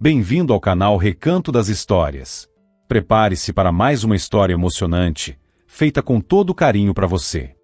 Bem-vindo ao canal Recanto das Histórias. Prepare-se para mais uma história emocionante, feita com todo carinho para você.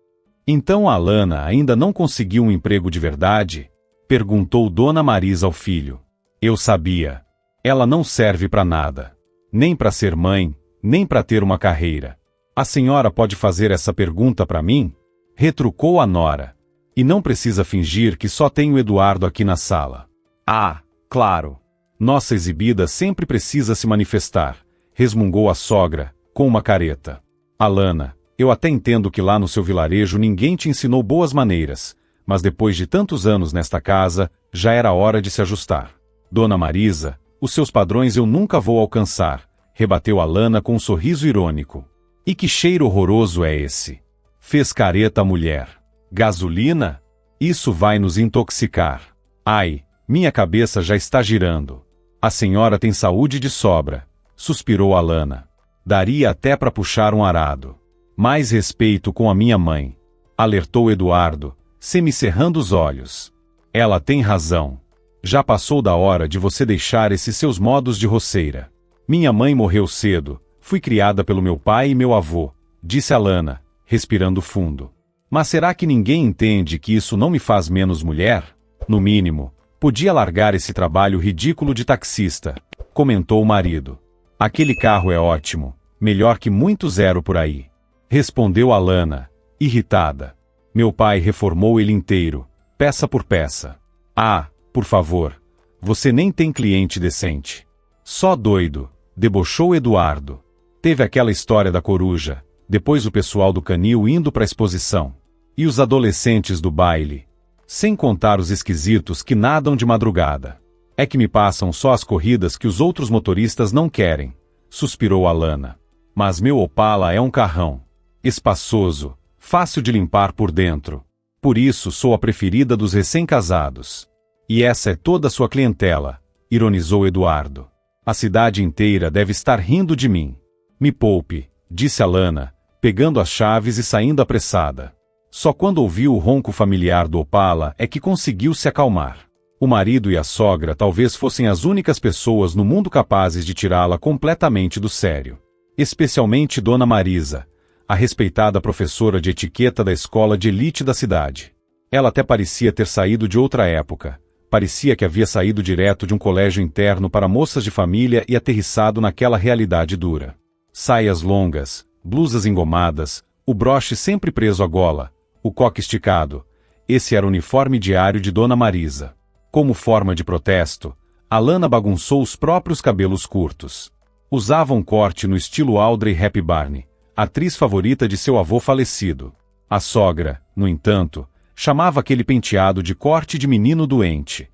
Então a Alana ainda não conseguiu um emprego de verdade? Perguntou Dona Marisa ao filho. Eu sabia. Ela não serve para nada. Nem para ser mãe, nem para ter uma carreira. A senhora pode fazer essa pergunta para mim? Retrucou a nora. E não precisa fingir que só tem o Eduardo aqui na sala. Ah, claro. Nossa exibida sempre precisa se manifestar, resmungou a sogra, com uma careta. Alana, eu até entendo que lá no seu vilarejo ninguém te ensinou boas maneiras, mas depois de tantos anos nesta casa, já era hora de se ajustar. Dona Marisa, os seus padrões eu nunca vou alcançar, rebateu Alana com um sorriso irônico. E que cheiro horroroso é esse? Fez careta a mulher. Gasolina? Isso vai nos intoxicar. Ai, minha cabeça já está girando. A senhora tem saúde de sobra, suspirou Alana. Daria até para puxar um arado. Mais respeito com a minha mãe, alertou Eduardo, semicerrando os olhos. Ela tem razão. Já passou da hora de você deixar esses seus modos de roceira. Minha mãe morreu cedo, fui criada pelo meu pai e meu avô, disse Alana, respirando fundo. Mas será que ninguém entende que isso não me faz menos mulher? No mínimo, podia largar esse trabalho ridículo de taxista, comentou o marido. Aquele carro é ótimo, melhor que muito zero por aí. Respondeu Alana, irritada. Meu pai reformou ele inteiro, peça por peça. Ah, por favor, você nem tem cliente decente. Só doido, debochou Eduardo. Teve aquela história da coruja, depois o pessoal do canil indo para a exposição. E os adolescentes do baile. Sem contar os esquisitos que nadam de madrugada. É que me passam só as corridas que os outros motoristas não querem, suspirou Alana. Mas meu Opala é um carrão. Espaçoso, fácil de limpar por dentro. Por isso sou a preferida dos recém-casados. E essa é toda a sua clientela, ironizou Eduardo. A cidade inteira deve estar rindo de mim. Me poupe, disse Alana, pegando as chaves e saindo apressada. Só quando ouviu o ronco familiar do Opala é que conseguiu se acalmar. O marido e a sogra talvez fossem as únicas pessoas no mundo capazes de tirá-la completamente do sério. Especialmente Dona Marisa, a respeitada professora de etiqueta da escola de elite da cidade. Ela até parecia ter saído de outra época. Parecia que havia saído direto de um colégio interno para moças de família e aterrissado naquela realidade dura. Saias longas, blusas engomadas, o broche sempre preso à gola, o coque esticado. Esse era o uniforme diário de Dona Marisa. Como forma de protesto, Alana bagunçou os próprios cabelos curtos. Usava um corte no estilo Audrey Hepburn, atriz favorita de seu avô falecido. A sogra, no entanto, chamava aquele penteado de corte de menino doente.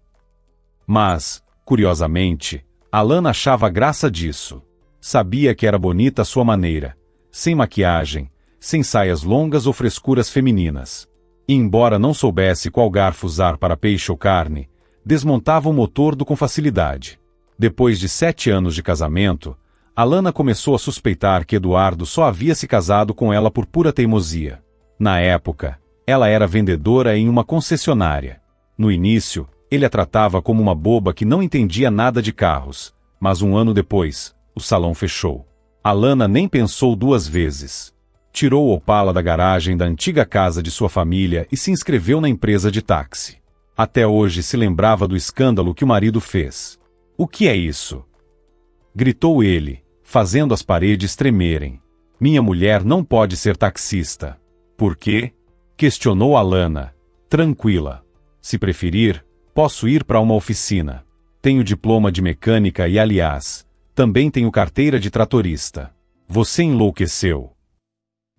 Mas, curiosamente, Alana achava graça disso. Sabia que era bonita à sua maneira, sem maquiagem, sem saias longas ou frescuras femininas. E embora não soubesse qual garfo usar para peixe ou carne, desmontava o motor com facilidade. Depois de 7 anos de casamento, Alana começou a suspeitar que Eduardo só havia se casado com ela por pura teimosia. Na época, ela era vendedora em uma concessionária. No início, ele a tratava como uma boba que não entendia nada de carros, mas um ano depois, o salão fechou. Alana nem pensou 2 vezes. Tirou o Opala da garagem da antiga casa de sua família e se inscreveu na empresa de táxi. Até hoje se lembrava do escândalo que o marido fez. O que é isso? Gritou ele, fazendo as paredes tremerem. Minha mulher não pode ser taxista. Por quê? Questionou Alana, tranquila. Se preferir, posso ir para uma oficina. Tenho diploma de mecânica e, aliás, também tenho carteira de tratorista. Você enlouqueceu.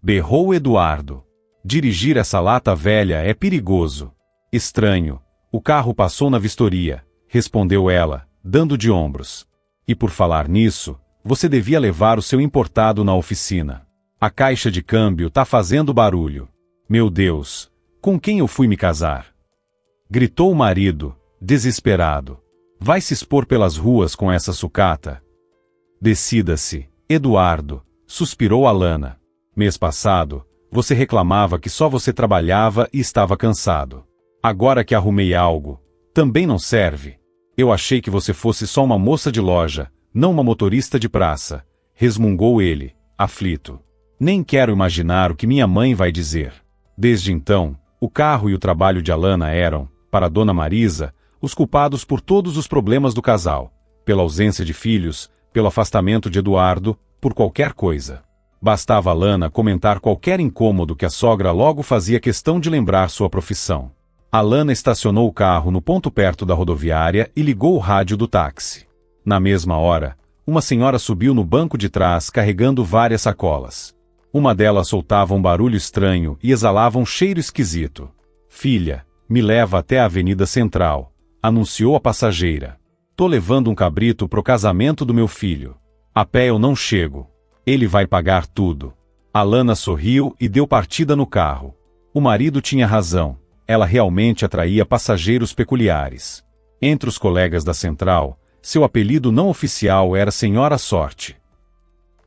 Berrou Eduardo. Dirigir essa lata velha é perigoso. Estranho. O carro passou na vistoria, respondeu ela, dando de ombros. E por falar nisso, você devia levar o seu importado na oficina. A caixa de câmbio tá fazendo barulho. Meu Deus, com quem eu fui me casar? Gritou o marido, desesperado. Vai se expor pelas ruas com essa sucata? Decida-se, Eduardo, suspirou Alana. Mês passado, você reclamava que só você trabalhava e estava cansado. Agora que arrumei algo, também não serve. Eu achei que você fosse só uma moça de loja, não uma motorista de praça, resmungou ele, aflito. Nem quero imaginar o que minha mãe vai dizer. Desde então, o carro e o trabalho de Alana eram, para Dona Marisa, os culpados por todos os problemas do casal, pela ausência de filhos, pelo afastamento de Eduardo, por qualquer coisa. Bastava Alana comentar qualquer incômodo que a sogra logo fazia questão de lembrar sua profissão. Alana estacionou o carro no ponto perto da rodoviária e ligou o rádio do táxi. Na mesma hora, uma senhora subiu no banco de trás carregando várias sacolas. Uma delas soltava um barulho estranho e exalava um cheiro esquisito. Filha, me leva até a Avenida Central, anunciou a passageira. Tô levando um cabrito pro casamento do meu filho. A pé eu não chego. Ele vai pagar tudo. Alana sorriu e deu partida no carro. O marido tinha razão. Ela realmente atraía passageiros peculiares. Entre os colegas da Central, seu apelido não oficial era Senhora Sorte.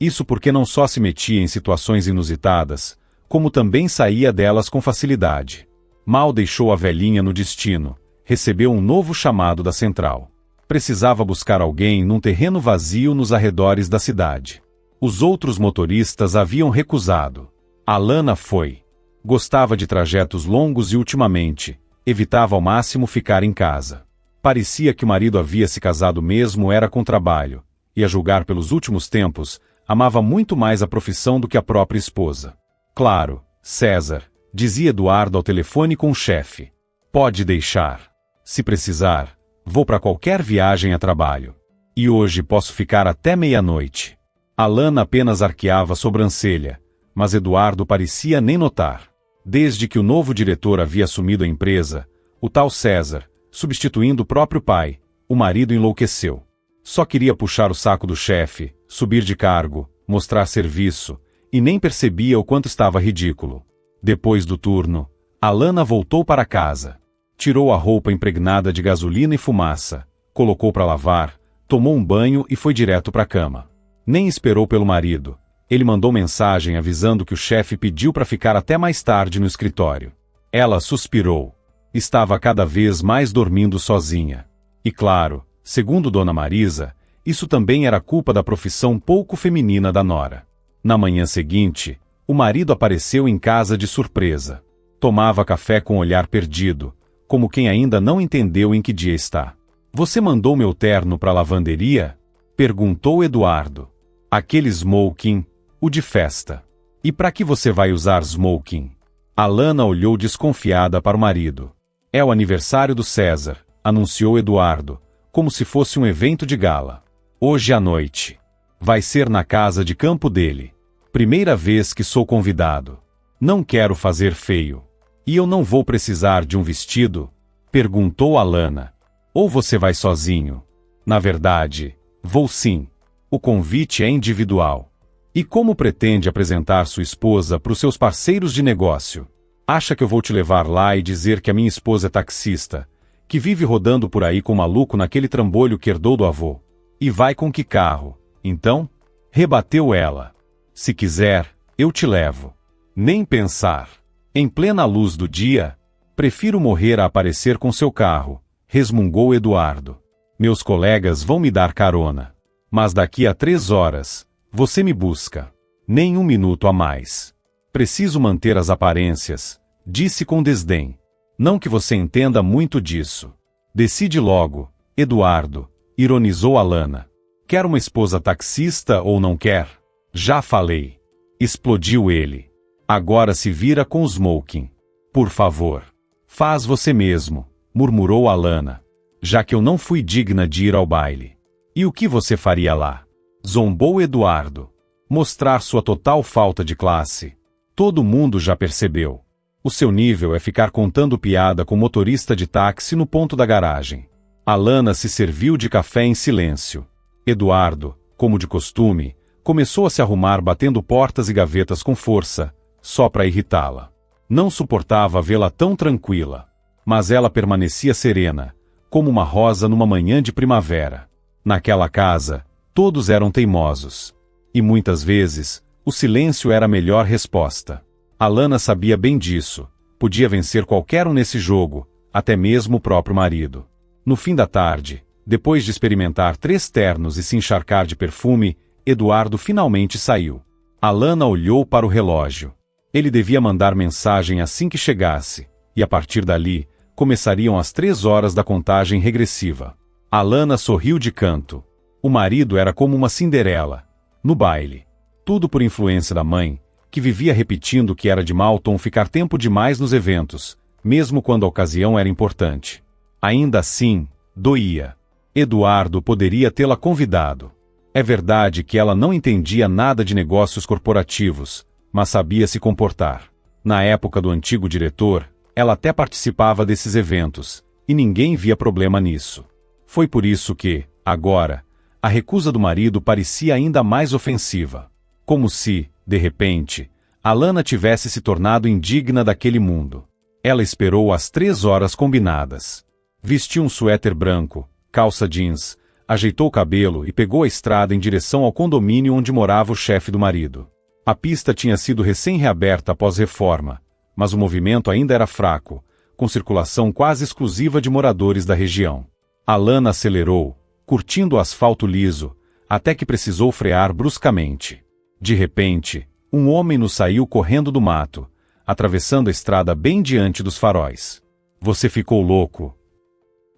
Isso porque não só se metia em situações inusitadas, como também saía delas com facilidade. Mal deixou a velhinha no destino, recebeu um novo chamado da Central. Precisava buscar alguém num terreno vazio nos arredores da cidade. Os outros motoristas haviam recusado. Alana foi. Gostava de trajetos longos e ultimamente, evitava ao máximo ficar em casa. Parecia que o marido havia se casado mesmo era com trabalho, e a julgar pelos últimos tempos, amava muito mais a profissão do que a própria esposa. Claro, César, dizia Eduardo ao telefone com o chefe. Pode deixar. Se precisar, vou para qualquer viagem a trabalho. E hoje posso ficar até meia-noite. Alana apenas arqueava a sobrancelha, mas Eduardo parecia nem notar. Desde que o novo diretor havia assumido a empresa, o tal César, substituindo o próprio pai, o marido enlouqueceu. Só queria puxar o saco do chefe, subir de cargo, mostrar serviço, e nem percebia o quanto estava ridículo. Depois do turno, Alana voltou para casa. Tirou a roupa impregnada de gasolina e fumaça, colocou para lavar, tomou um banho e foi direto para a cama. Nem esperou pelo marido. Ele mandou mensagem avisando que o chefe pediu para ficar até mais tarde no escritório. Ela suspirou. Estava cada vez mais dormindo sozinha. E claro, segundo Dona Marisa, isso também era culpa da profissão pouco feminina da nora. Na manhã seguinte, o marido apareceu em casa de surpresa. Tomava café com um olhar perdido, como quem ainda não entendeu em que dia está. Você mandou meu terno para a lavanderia? Perguntou Eduardo. Aquele smoking, o de festa. E para que você vai usar smoking? Alana olhou desconfiada para o marido. É o aniversário do César, anunciou Eduardo, como se fosse um evento de gala. Hoje à noite. Vai ser na casa de campo dele. Primeira vez que sou convidado. Não quero fazer feio. E eu não vou precisar de um vestido? Perguntou Alana. Ou você vai sozinho? Na verdade, vou sim. O convite é individual. E como pretende apresentar sua esposa para os seus parceiros de negócio? Acha que eu vou te levar lá e dizer que a minha esposa é taxista, que vive rodando por aí com maluco naquele trambolho que herdou do avô? E vai com que carro, então? Rebateu ela. Se quiser, eu te levo. Nem pensar. Em plena luz do dia, prefiro morrer a aparecer com seu carro, resmungou Eduardo. Meus colegas vão me dar carona. Mas daqui a 3 horas, você me busca. Nem 1 minuto a mais. Preciso manter as aparências, disse com desdém. Não que você entenda muito disso. Decide logo, Eduardo, ironizou Alana. Quer uma esposa taxista ou não quer? Já falei. Explodiu ele. Agora se vira com o smoking. Por favor. Faz você mesmo, murmurou Alana. Já que eu não fui digna de ir ao baile. E o que você faria lá? Zombou Eduardo. Mostrar sua total falta de classe. Todo mundo já percebeu. O seu nível é ficar contando piada com motorista de táxi no ponto da garagem. Alana se serviu de café em silêncio. Eduardo, como de costume, começou a se arrumar batendo portas e gavetas com força, só para irritá-la. Não suportava vê-la tão tranquila. Mas ela permanecia serena, como uma rosa numa manhã de primavera. Naquela casa, todos eram teimosos. E muitas vezes, o silêncio era a melhor resposta. Alana sabia bem disso. Podia vencer qualquer um nesse jogo, até mesmo o próprio marido. No fim da tarde, Depois de experimentar 3 ternos e se encharcar de perfume, Eduardo finalmente saiu. Alana olhou para o relógio. Ele devia mandar mensagem assim que chegasse, e a partir dali, começariam as 3 horas da contagem regressiva. Alana sorriu de canto. O marido era como uma Cinderela. No baile. Tudo por influência da mãe, que vivia repetindo que era de mau tom ficar tempo demais nos eventos, mesmo quando a ocasião era importante. Ainda assim, doía. Eduardo poderia tê-la convidado. É verdade que ela não entendia nada de negócios corporativos, mas sabia se comportar. Na época do antigo diretor, ela até participava desses eventos, e ninguém via problema nisso. Foi por isso que, agora, a recusa do marido parecia ainda mais ofensiva. Como se, de repente, Alana tivesse se tornado indigna daquele mundo. Ela esperou as 3 horas combinadas. Vestiu um suéter branco, calça jeans, ajeitou o cabelo e pegou a estrada em direção ao condomínio onde morava o chefe do marido. A pista tinha sido recém-reaberta após reforma, mas o movimento ainda era fraco, com circulação quase exclusiva de moradores da região. Alana acelerou, curtindo o asfalto liso, até que precisou frear bruscamente. De repente, um homem nos saiu correndo do mato, atravessando a estrada bem diante dos faróis. Você ficou louco?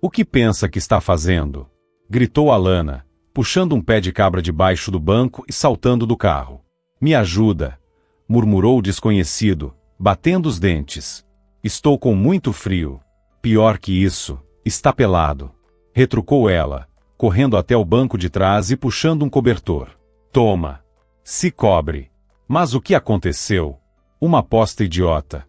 O que pensa que está fazendo? Gritou Alana, puxando um pé de cabra debaixo do banco e saltando do carro. Me ajuda, murmurou o desconhecido, batendo os dentes. Estou com muito frio. Pior que isso, está pelado. Retrucou ela, correndo até o banco de trás e puxando um cobertor. Toma. Se cobre. Mas o que aconteceu? Uma aposta idiota.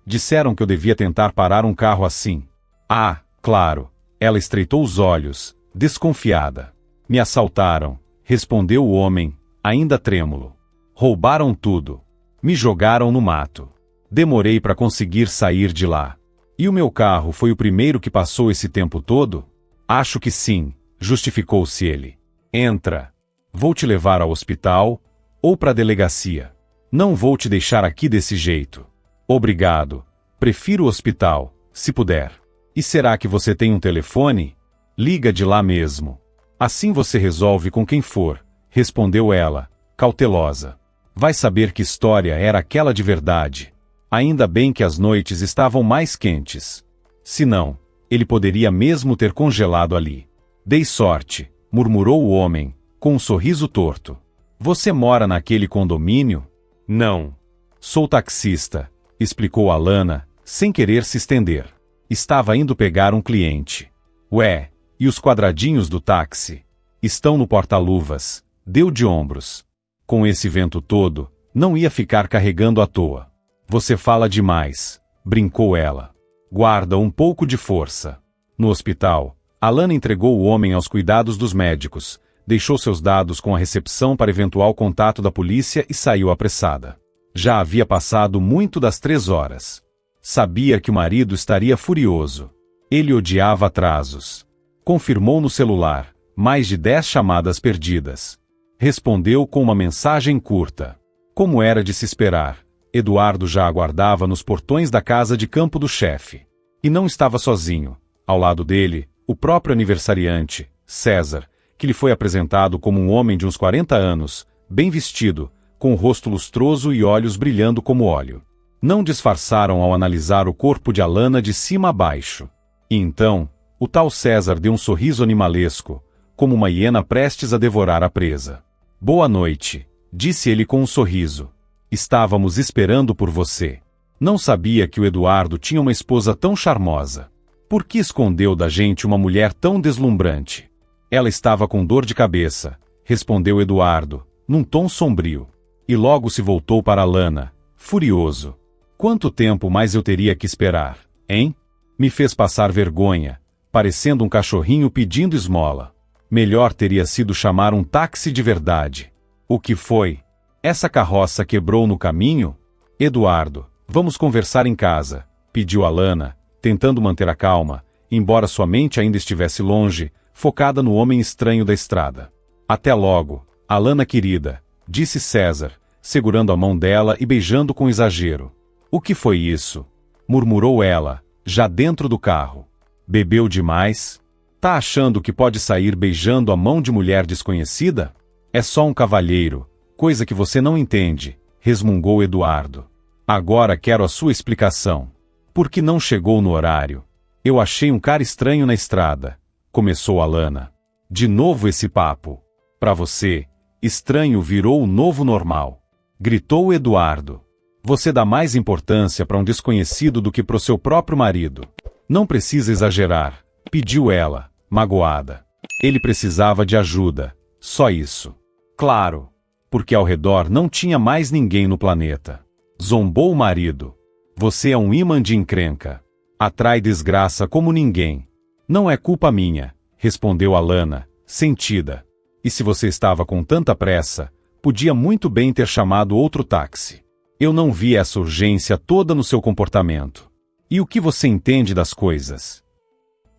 Disseram que eu devia tentar parar um carro assim. Ah, claro. Ela estreitou os olhos, desconfiada. Me assaltaram, respondeu o homem, ainda trêmulo. Roubaram tudo. Me jogaram no mato. Demorei para conseguir sair de lá. E o meu carro foi o primeiro que passou esse tempo todo? Acho que sim, justificou-se ele. Entra. Vou te levar ao hospital, ou para a delegacia. Não vou te deixar aqui desse jeito. Obrigado. Prefiro o hospital, se puder. E será que você tem um telefone? Liga de lá mesmo. Assim você resolve com quem for, respondeu ela, cautelosa. Vai saber que história era aquela de verdade. Ainda bem que as noites estavam mais quentes. Se não, ele poderia mesmo ter congelado ali. Dei sorte, murmurou o homem, com um sorriso torto. Você mora naquele condomínio? Não. Sou taxista, explicou Alana, sem querer se estender. Estava indo pegar um cliente. Ué, e os quadradinhos do táxi? Estão no porta-luvas. Deu de ombros. Com esse vento todo, não ia ficar carregando à toa. Você fala demais, brincou ela. Guarda um pouco de força. No hospital, Alana entregou o homem aos cuidados dos médicos, deixou seus dados com a recepção para eventual contato da polícia e saiu apressada. Já havia passado muito das 3 horas. Sabia que o marido estaria furioso. Ele odiava atrasos. Confirmou no celular, mais de 10 chamadas perdidas. Respondeu com uma mensagem curta. Como era de se esperar, Eduardo já aguardava nos portões da casa de campo do chefe. E não estava sozinho. Ao lado dele, o próprio aniversariante, César, que lhe foi apresentado como um homem de uns 40 anos, bem vestido, com o rosto lustroso e olhos brilhando como óleo. Não disfarçaram ao analisar o corpo de Alana de cima a baixo. E então, o tal César deu um sorriso animalesco, como uma hiena prestes a devorar a presa. Boa noite, disse ele com um sorriso. Estávamos esperando por você. Não sabia que o Eduardo tinha uma esposa tão charmosa. Por que escondeu da gente uma mulher tão deslumbrante? Ela estava com dor de cabeça, respondeu Eduardo, num tom sombrio. E logo se voltou para Alana, furioso. Quanto tempo mais eu teria que esperar, hein? Me fez passar vergonha, parecendo um cachorrinho pedindo esmola. Melhor teria sido chamar um táxi de verdade. O que foi? Essa carroça quebrou no caminho? Eduardo, vamos conversar em casa, pediu Alana, tentando manter a calma, embora sua mente ainda estivesse longe, focada no homem estranho da estrada. Até logo, Alana querida, disse César, segurando a mão dela e beijando com exagero. O que foi isso? Murmurou ela, já dentro do carro. Bebeu demais? Tá achando que pode sair beijando a mão de mulher desconhecida? É só um cavalheiro, coisa que você não entende, resmungou Eduardo. Agora quero a sua explicação. Por que não chegou no horário? Eu achei um cara estranho na estrada, começou Alana. De novo esse papo. Pra você, estranho virou o novo normal, gritou Eduardo. Você dá mais importância para um desconhecido do que pro seu próprio marido. Não precisa exagerar, pediu ela, magoada. Ele precisava de ajuda, só isso. Claro, porque ao redor não tinha mais ninguém no planeta. Zombou o marido. Você é um imã de encrenca. Atrai desgraça como ninguém. Não é culpa minha, respondeu Alana, sentida. E se você estava com tanta pressa, podia muito bem ter chamado outro táxi. Eu não vi essa urgência toda no seu comportamento. E o que você entende das coisas?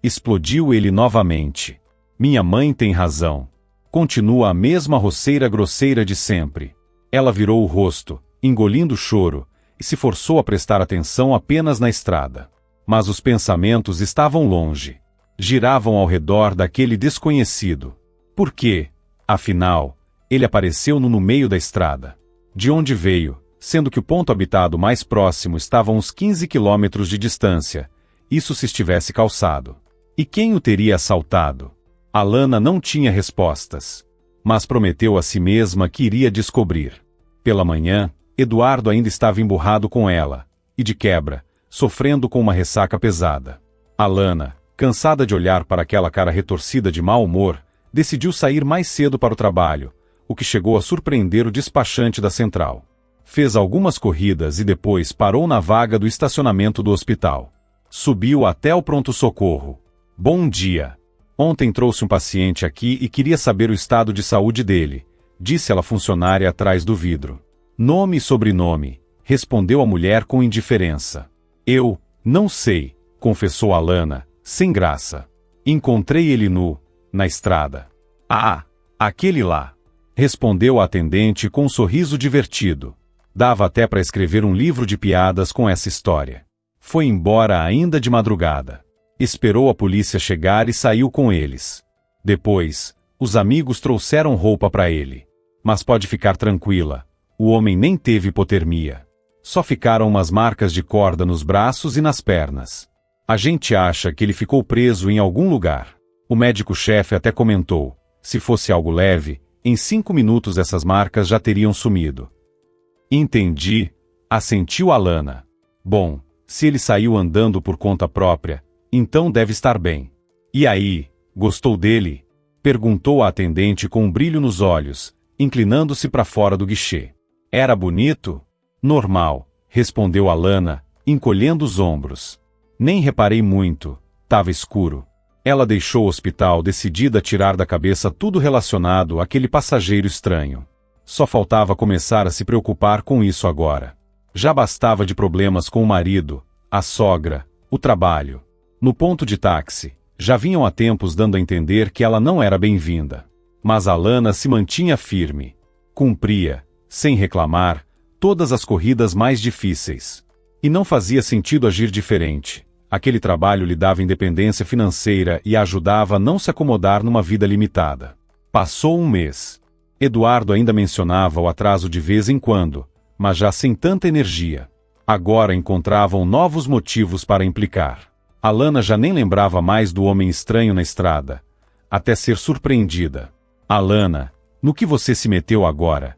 Explodiu ele novamente. Minha mãe tem razão. Continua a mesma roceira grosseira de sempre. Ela virou o rosto, engolindo o choro, e se forçou a prestar atenção apenas na estrada. Mas os pensamentos estavam longe. Giravam ao redor daquele desconhecido. Por quê? Afinal, ele apareceu no meio da estrada. De onde veio, sendo que o ponto habitado mais próximo estava a uns 15 quilômetros de distância, isso se estivesse calçado. E quem o teria assaltado? Alana não tinha respostas, mas prometeu a si mesma que iria descobrir. Pela manhã, Eduardo ainda estava emburrado com ela, e de quebra, sofrendo com uma ressaca pesada. Alana, cansada de olhar para aquela cara retorcida de mau humor, decidiu sair mais cedo para o trabalho, o que chegou a surpreender o despachante da central. Fez algumas corridas e depois parou na vaga do estacionamento do hospital. Subiu até o pronto-socorro. Bom dia. Ontem trouxe um paciente aqui e queria saber o estado de saúde dele, disse ela à funcionária atrás do vidro. Nome e sobrenome, respondeu a mulher com indiferença. Eu, não sei, confessou Alana, sem graça. Encontrei ele na estrada. Ah, aquele lá, respondeu a atendente com um sorriso divertido. Dava até para escrever um livro de piadas com essa história. Foi embora ainda de madrugada. Esperou a polícia chegar e saiu com eles. Depois, os amigos trouxeram roupa para ele. Mas pode ficar tranquila, o homem nem teve hipotermia. Só ficaram umas marcas de corda nos braços e nas pernas. A gente acha que ele ficou preso em algum lugar. O médico-chefe até comentou, se fosse algo leve, em 5 minutos essas marcas já teriam sumido. Entendi, assentiu Alana. Bom, se ele saiu andando por conta própria, então deve estar bem. E aí, gostou dele? Perguntou a atendente com um brilho nos olhos, inclinando-se para fora do guichê. Era bonito? Normal, respondeu Alana, encolhendo os ombros. Nem reparei muito, tava escuro. Ela deixou o hospital decidida a tirar da cabeça tudo relacionado àquele passageiro estranho. Só faltava começar a se preocupar com isso agora. Já bastava de problemas com o marido, a sogra, o trabalho. No ponto de táxi, já vinham há tempos dando a entender que ela não era bem-vinda. Mas Alana se mantinha firme. Cumpria, sem reclamar, todas as corridas mais difíceis. E não fazia sentido agir diferente. Aquele trabalho lhe dava independência financeira e a ajudava a não se acomodar numa vida limitada. Passou um mês. Eduardo ainda mencionava o atraso de vez em quando, mas já sem tanta energia. Agora encontravam novos motivos para implicar. Alana já nem lembrava mais do homem estranho na estrada, até ser surpreendida. Alana, no que você se meteu agora?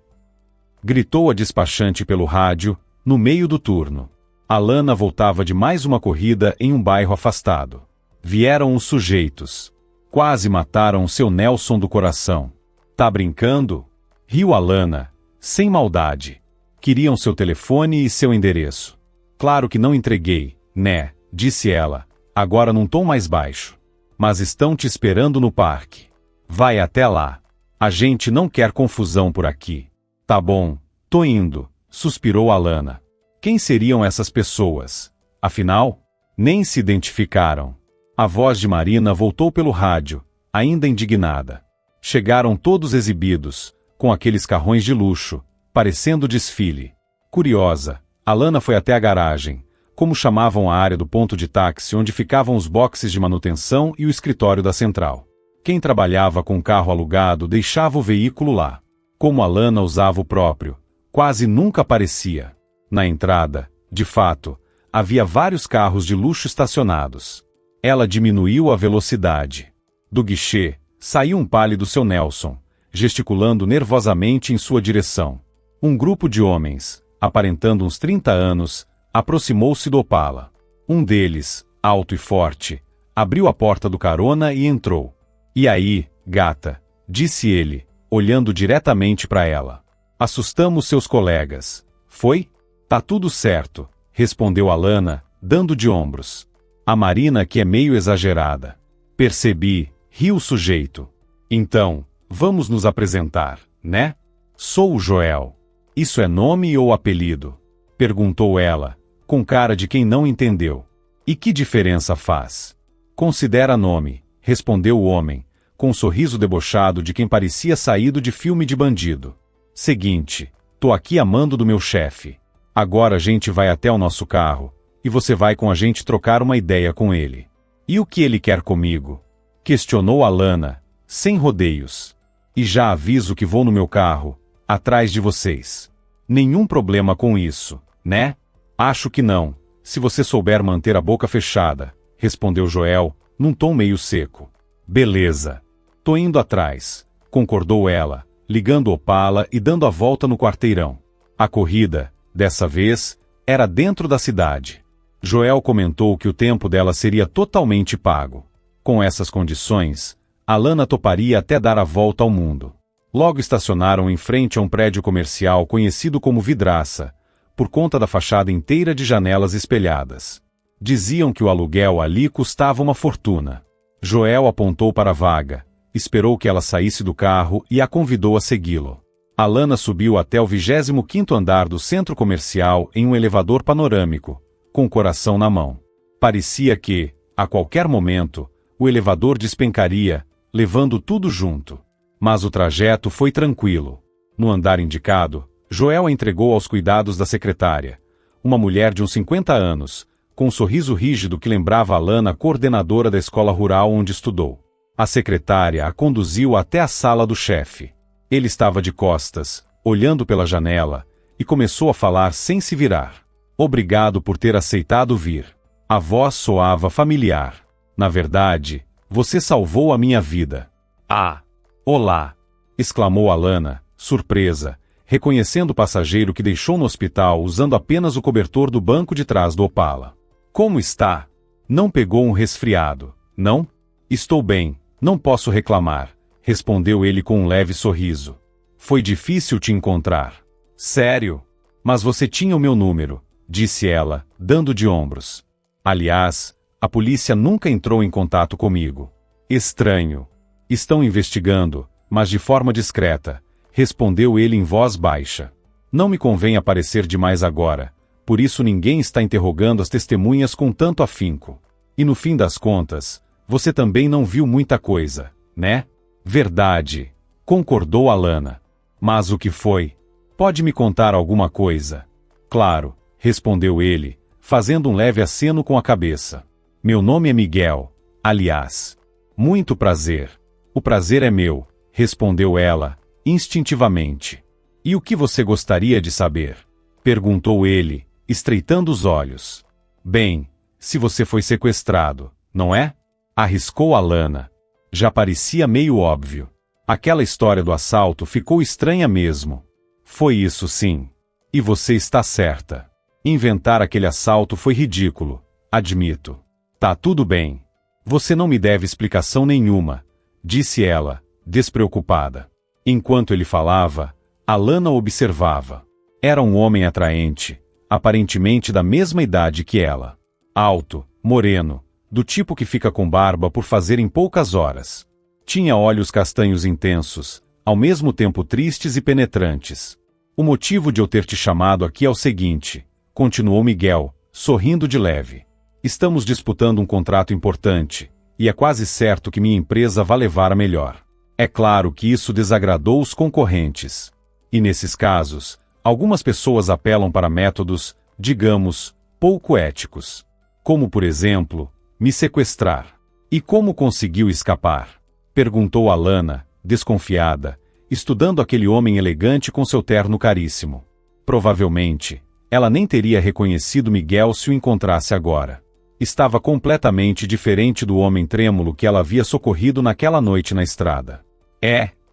Gritou a despachante pelo rádio, no meio do turno. Alana voltava de mais uma corrida em um bairro afastado. Vieram os sujeitos. Quase mataram seu Nelson do coração. Tá brincando? Riu Alana, sem maldade. Queriam seu telefone e seu endereço. Claro que não entreguei, né? Disse ela, agora num tom mais baixo. Mas estão te esperando no parque. Vai até lá. A gente não quer confusão por aqui. Tá bom, tô indo, suspirou Alana. Quem seriam essas pessoas? Afinal, nem se identificaram. A voz de Marina voltou pelo rádio, ainda indignada. Chegaram todos exibidos, com aqueles carrões de luxo, parecendo desfile. Curiosa, Alana foi até a garagem, como chamavam a área do ponto de táxi onde ficavam os boxes de manutenção e o escritório da central. Quem trabalhava com carro alugado deixava o veículo lá. Como Alana usava o próprio, quase nunca aparecia. Na entrada, de fato, havia vários carros de luxo estacionados. Ela diminuiu a velocidade. Do guichê, saiu um pálido seu Nelson, gesticulando nervosamente em sua direção. Um grupo de homens, aparentando uns 30 anos, aproximou-se do Opala. Um deles, alto e forte, abriu a porta do carona e entrou. "E aí, gata?", disse ele, olhando diretamente para ela. "Assustamos seus colegas. Foi?" "Tá tudo certo", respondeu Alana, dando de ombros. "A Marina que é meio exagerada." "Percebi", riu o sujeito. "Então, vamos nos apresentar, né? Sou o Joel." "Isso é nome ou apelido?", perguntou ela, com cara de quem não entendeu. "E que diferença faz?" "Considera nome", respondeu o homem, com um sorriso debochado de quem parecia saído de filme de bandido. "Seguinte, tô aqui a mando do meu chefe. Agora a gente vai até o nosso carro, e você vai com a gente trocar uma ideia com ele." "E o que ele quer comigo?", questionou Alana, sem rodeios. "E já aviso que vou no meu carro, atrás de vocês. Nenhum problema com isso, né?" "Acho que não, se você souber manter a boca fechada", respondeu Joel, num tom meio seco. "Beleza. Tô indo atrás", concordou ela, ligando o Opala e dando a volta no quarteirão. A corrida, dessa vez, era dentro da cidade. Joel comentou que o tempo dela seria totalmente pago. Com essas condições, Alana toparia até dar a volta ao mundo. Logo estacionaram em frente a um prédio comercial conhecido como Vidraça, por conta da fachada inteira de janelas espelhadas. Diziam que o aluguel ali custava uma fortuna. Joel apontou para a vaga, esperou que ela saísse do carro e a convidou a segui-lo. Alana subiu até o 25º andar do centro comercial em um elevador panorâmico, com o coração na mão. Parecia que, a qualquer momento, o elevador despencaria, levando tudo junto. Mas o trajeto foi tranquilo. No andar indicado, Joel a entregou aos cuidados da secretária, uma mulher de uns 50 anos, com um sorriso rígido que lembrava Alana coordenadora da escola rural onde estudou. A secretária a conduziu até a sala do chefe. Ele estava de costas, olhando pela janela, e começou a falar sem se virar. "Obrigado por ter aceitado vir." A voz soava familiar. "Na verdade, você salvou a minha vida." "Ah, olá!", exclamou Alana, surpresa, reconhecendo o passageiro que deixou no hospital usando apenas o cobertor do banco de trás do Opala. "Como está? Não pegou um resfriado, não?" "Estou bem, não posso reclamar", respondeu ele com um leve sorriso. "Foi difícil te encontrar." "Sério? Mas você tinha o meu número", disse ela, dando de ombros. "Aliás, a polícia nunca entrou em contato comigo." "Estranho. Estão investigando, mas de forma discreta", respondeu ele em voz baixa. "Não me convém aparecer demais agora, por isso ninguém está interrogando as testemunhas com tanto afinco. E no fim das contas, você também não viu muita coisa, né?" "Verdade", concordou Alana. "Mas o que foi? Pode me contar alguma coisa?" "Claro", respondeu ele, fazendo um leve aceno com a cabeça. "Meu nome é Miguel, aliás." "Muito prazer." "O prazer é meu", respondeu ela, instintivamente. "E o que você gostaria de saber?", perguntou ele, estreitando os olhos. "Bem, se você foi sequestrado, não é?", arriscou Alana. Já parecia meio óbvio. Aquela história do assalto ficou estranha mesmo. "Foi isso sim. E você está certa. Inventar aquele assalto foi ridículo, admito." "Tá tudo bem. Você não me deve explicação nenhuma", disse ela, despreocupada. Enquanto ele falava, Alana observava. Era um homem atraente, aparentemente da mesma idade que ela. Alto, moreno, do tipo que fica com barba por fazer em poucas horas. Tinha olhos castanhos intensos, ao mesmo tempo tristes e penetrantes. "O motivo de eu ter te chamado aqui é o seguinte", continuou Miguel, sorrindo de leve. "Estamos disputando um contrato importante, e é quase certo que minha empresa vai levar a melhor. É claro que isso desagradou os concorrentes. E nesses casos, algumas pessoas apelam para métodos, digamos, pouco éticos. Como, por exemplo, me sequestrar. E como conseguiu escapar? Perguntou Alana, desconfiada, estudando aquele homem elegante com seu terno caríssimo. Provavelmente, ela nem teria reconhecido Miguel se o encontrasse agora. Estava completamente diferente do homem trêmulo que ela havia socorrido naquela noite na estrada.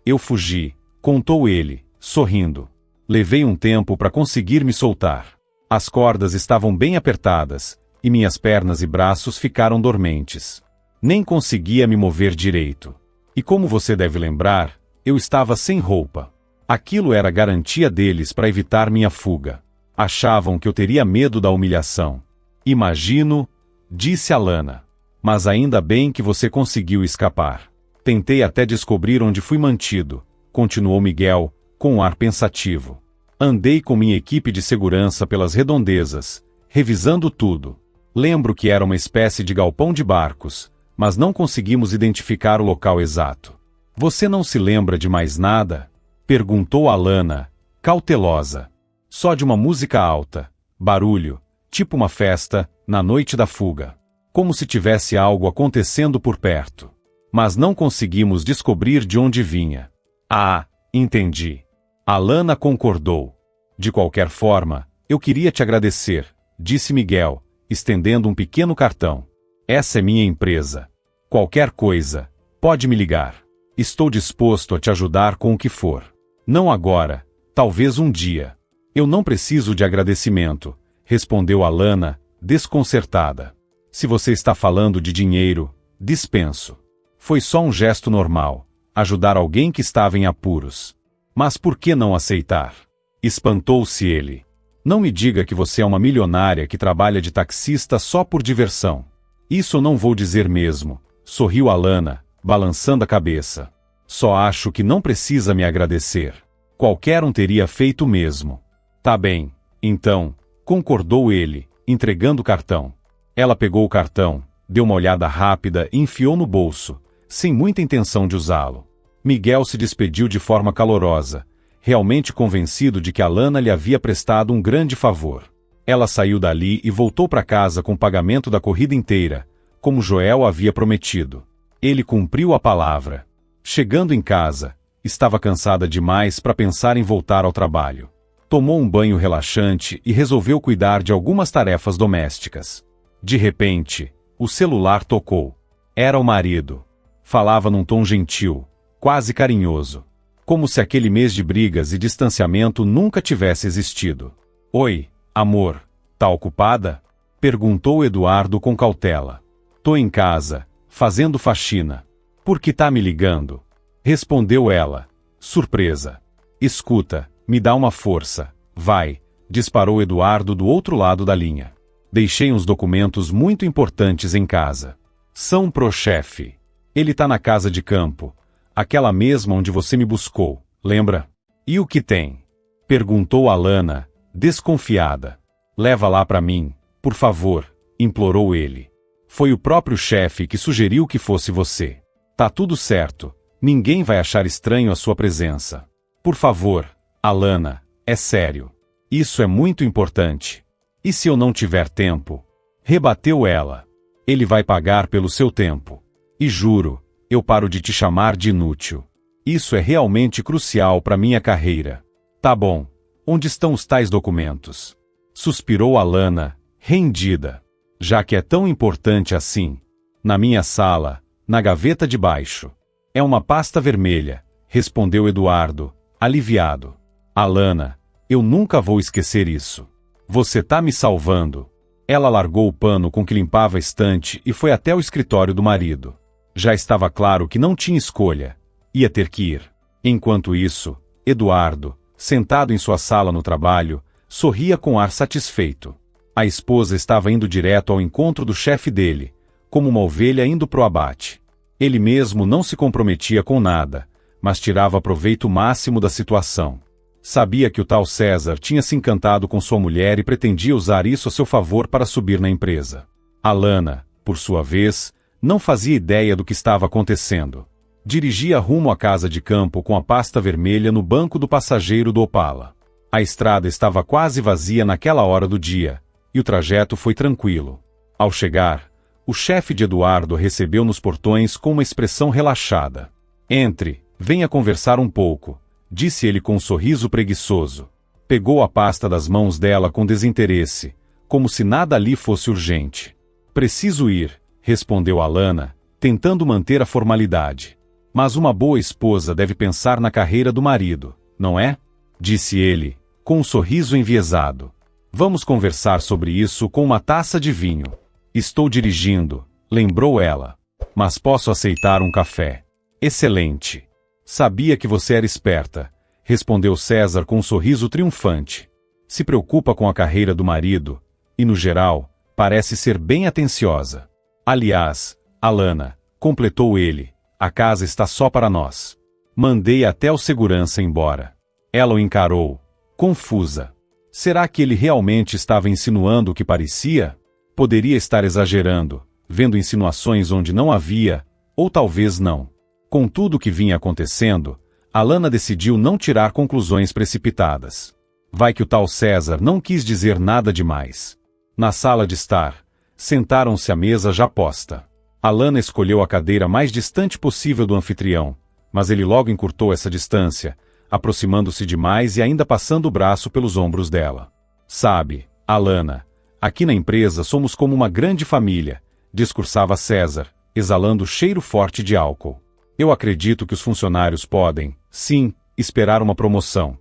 Eu fugi, contou ele, sorrindo. Levei um tempo para conseguir me soltar. As cordas estavam bem apertadas, e minhas pernas e braços ficaram dormentes. Nem conseguia me mover direito. E como você deve lembrar, eu estava sem roupa. Aquilo era garantia deles para evitar minha fuga. Achavam que eu teria medo da humilhação. Imagino, disse Alana. Mas ainda bem que você conseguiu escapar. Tentei até descobrir onde fui mantido, continuou Miguel, com um ar pensativo. Andei com minha equipe de segurança pelas redondezas, revisando tudo. Lembro que era uma espécie de galpão de barcos, mas não conseguimos identificar o local exato. Você não se lembra de mais nada? Perguntou Alana, cautelosa. Só de uma música alta, barulho, tipo uma festa, na noite da fuga. Como se tivesse algo acontecendo por perto. Mas não conseguimos descobrir de onde vinha. Ah, entendi. Alana concordou. De qualquer forma, eu queria te agradecer, disse Miguel, estendendo um pequeno cartão. Essa é minha empresa. Qualquer coisa, pode me ligar. Estou disposto a te ajudar com o que for. Não agora, talvez um dia. Eu não preciso de agradecimento, respondeu Alana, desconcertada. Se você está falando de dinheiro, dispenso. Foi só um gesto normal, ajudar alguém que estava em apuros. Mas por que não aceitar? Espantou-se ele. Não me diga que você é uma milionária que trabalha de taxista só por diversão. Isso eu não vou dizer mesmo, sorriu Alana, balançando a cabeça. Só acho que não precisa me agradecer. Qualquer um teria feito o mesmo. Tá bem, então, concordou ele, entregando o cartão. Ela pegou o cartão, deu uma olhada rápida e enfiou no bolso, sem muita intenção de usá-lo. Miguel se despediu de forma calorosa, realmente convencido de que Alana lhe havia prestado um grande favor. Ela saiu dali e voltou para casa com o pagamento da corrida inteira, como Joel havia prometido. Ele cumpriu a palavra. Chegando em casa, estava cansada demais para pensar em voltar ao trabalho. Tomou um banho relaxante e resolveu cuidar de algumas tarefas domésticas. De repente, o celular tocou. Era o marido. Falava num tom gentil, quase carinhoso. Como se aquele mês de brigas e distanciamento nunca tivesse existido. Oi, amor, tá ocupada? Perguntou Eduardo com cautela. Tô em casa, fazendo faxina. Por que tá me ligando? Respondeu ela, surpresa. Escuta, me dá uma força, vai, disparou Eduardo do outro lado da linha. Deixei uns documentos muito importantes em casa. São pro chefe. Ele tá na casa de campo, aquela mesma onde você me buscou, lembra? E o que tem? Perguntou Alana, desconfiada. Leva lá pra mim, por favor, implorou ele. Foi o próprio chefe que sugeriu que fosse você. Tá tudo certo, ninguém vai achar estranho a sua presença. Por favor, Alana, é sério. Isso é muito importante. E se eu não tiver tempo? Rebateu ela. Ele vai pagar pelo seu tempo. E juro, eu paro de te chamar de inútil. Isso é realmente crucial para minha carreira. Tá bom, onde estão os tais documentos? Suspirou Alana, rendida. Já que é tão importante assim. Na minha sala, na gaveta de baixo. É uma pasta vermelha, respondeu Eduardo, aliviado. Alana, eu nunca vou esquecer isso. Você tá me salvando. Ela largou o pano com que limpava a estante e foi até o escritório do marido. Já estava claro que não tinha escolha. Ia ter que ir. Enquanto isso, Eduardo, sentado em sua sala no trabalho, sorria com ar satisfeito. A esposa estava indo direto ao encontro do chefe dele, como uma ovelha indo pro abate. Ele mesmo não se comprometia com nada, mas tirava proveito máximo da situação. Sabia que o tal César tinha se encantado com sua mulher e pretendia usar isso a seu favor para subir na empresa. Alana, por sua vez, não fazia ideia do que estava acontecendo. Dirigia rumo à casa de campo com a pasta vermelha no banco do passageiro do Opala. A estrada estava quase vazia naquela hora do dia, e o trajeto foi tranquilo. Ao chegar, o chefe de Eduardo recebeu nos portões com uma expressão relaxada. Entre, venha conversar um pouco, disse ele com um sorriso preguiçoso. Pegou a pasta das mãos dela com desinteresse, como se nada ali fosse urgente. Preciso ir, respondeu Alana, tentando manter a formalidade. Mas uma boa esposa deve pensar na carreira do marido, não é? Disse ele, com um sorriso enviesado. Vamos conversar sobre isso com uma taça de vinho. Estou dirigindo, lembrou ela. Mas posso aceitar um café. Excelente. Sabia que você era esperta, respondeu César com um sorriso triunfante. Se preocupa com a carreira do marido, e no geral, parece ser bem atenciosa. Aliás, Alana, completou ele, a casa está só para nós. Mandei até o segurança embora. Ela o encarou, confusa. Será que ele realmente estava insinuando o que parecia? Poderia estar exagerando, vendo insinuações onde não havia, ou talvez não. Com tudo o que vinha acontecendo, Alana decidiu não tirar conclusões precipitadas. Vai que o tal César não quis dizer nada demais. Na sala de estar, sentaram-se à mesa já posta. Alana escolheu a cadeira mais distante possível do anfitrião, mas ele logo encurtou essa distância, aproximando-se demais e ainda passando o braço pelos ombros dela. Sabe, Alana, aqui na empresa somos como uma grande família, discursava César, exalando cheiro forte de álcool. Eu acredito que os funcionários podem, sim, esperar uma promoção,